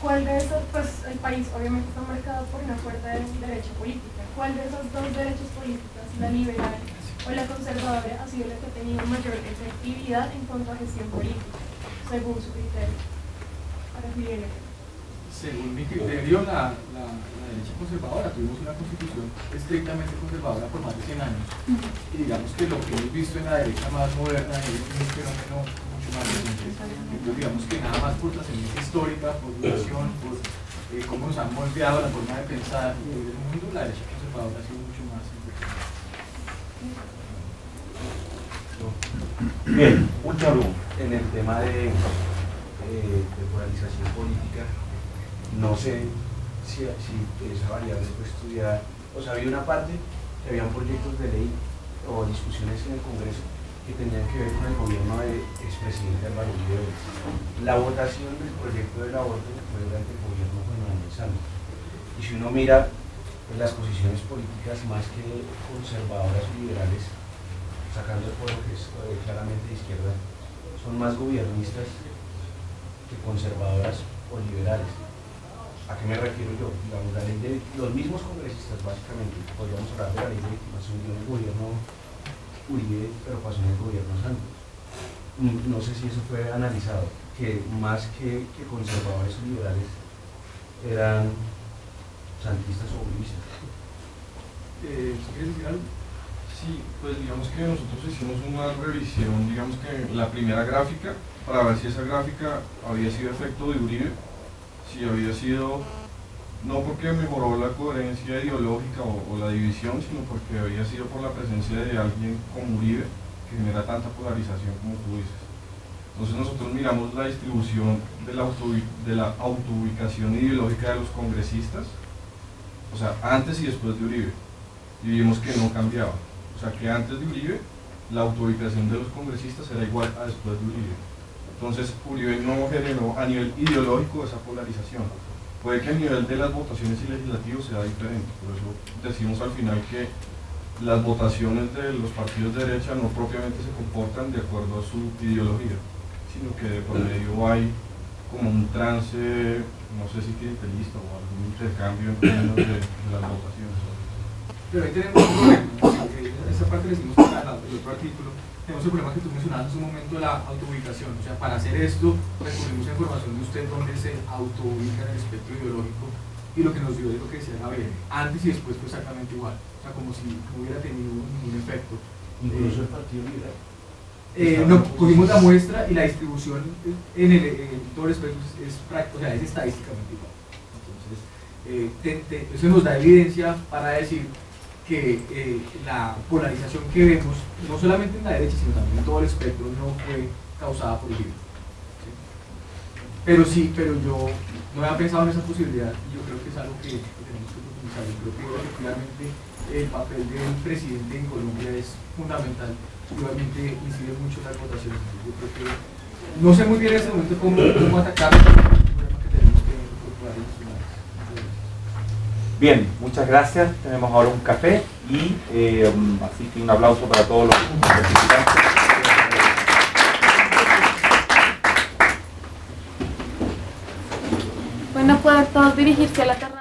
¿cuál de esos, pues el país obviamente está marcado por una fuerte derecha política? ¿Cuál de esas 2 derechas políticas, la liberal o la conservadora, ha sido la que ha tenido mayor efectividad en cuanto a gestión política, según su criterio? Para Julián. Según mi criterio, la derecha conservadora, tuvimos una constitución estrictamente conservadora por más de 100 años. Y digamos que lo que hemos visto en la derecha más moderna es un fenómeno mucho más reciente. Entonces digamos que nada más por trascendencia histórica, por duración, por cómo nos han moldeado la forma de pensar del mundo, la derecha conservadora ha sido mucho más importante. Bien, última pregunta. En el tema de polarización política, no sé si esa variable fue estudiada, o sea, había una parte que habían proyectos de ley o discusiones en el Congreso que tenían que ver con el gobierno del expresidente Álvaro Uribe. La votación del proyecto del aborto fue durante el gobierno de Manuel Santos. Y si uno mira pues, las posiciones políticas más que conservadoras o liberales, sacando el pueblo que es claramente de izquierda, son son más gobiernistas que conservadoras o liberales. ¿A qué me refiero yo? Digamos, la ley de los mismos congresistas, básicamente, podríamos hablar de la ley de legitimación de un gobierno Uribe, pero pasó en el gobierno Santos. No sé si eso fue analizado, que más que conservadores o liberales eran santistas o uribistas. ¿Quieres decir algo? Sí, pues digamos que nosotros hicimos una revisión, digamos que la primera gráfica, para ver si esa gráfica había sido efecto de Uribe, si había sido, no porque mejoró la coherencia ideológica o la división, sino porque había sido por la presencia de alguien como Uribe, que genera tanta polarización como tú dices. Entonces nosotros miramos la distribución de la autoubicación ideológica de los congresistas, o sea, antes y después de Uribe, y vimos que no cambiaba. O sea, que antes de Uribe, la autoubicación de los congresistas era igual a después de Uribe. Entonces, Uribe no generó a nivel ideológico esa polarización. Puede que a nivel de las votaciones y legislativos sea diferente. Por eso decimos al final que las votaciones de los partidos de derecha no propiamente se comportan de acuerdo a su ideología, sino que de por medio hay como un trance, no sé si clientelista o algún intercambio en términos de las votaciones. Pero ahí tenemos un problema, esa parte le decimos el otro artículo, tenemos el problema que tú mencionabas en su momento de la autoubicación, o sea, para hacer esto recurrimos a información de usted donde se autoubica en el espectro ideológico, y lo que nos dio es lo que decía Gabriel, antes y después fue exactamente igual, o sea, como si no hubiera tenido ningún efecto. Incluso el Partido Liberal. No, cogimos la muestra y la distribución en todo el espectro es estadísticamente igual. Entonces, eso nos da evidencia para decir que la polarización que vemos, no solamente en la derecha, sino también en todo el espectro, no fue causada por Uribe. ¿Sí? Pero yo no había pensado en esa posibilidad y yo creo que es algo que tenemos que profundizar. Yo creo que efectivamente el papel del presidente en Colombia es fundamental y obviamente incide mucho en las votaciones. Yo creo que no sé muy bien en ese momento cómo atacar el problema que tenemos que incorporar en los ciudadanos. Bien, muchas gracias. Tenemos ahora un café y así que un aplauso para todos los participantes. Bueno, pueden todos dirigirse a la terraza.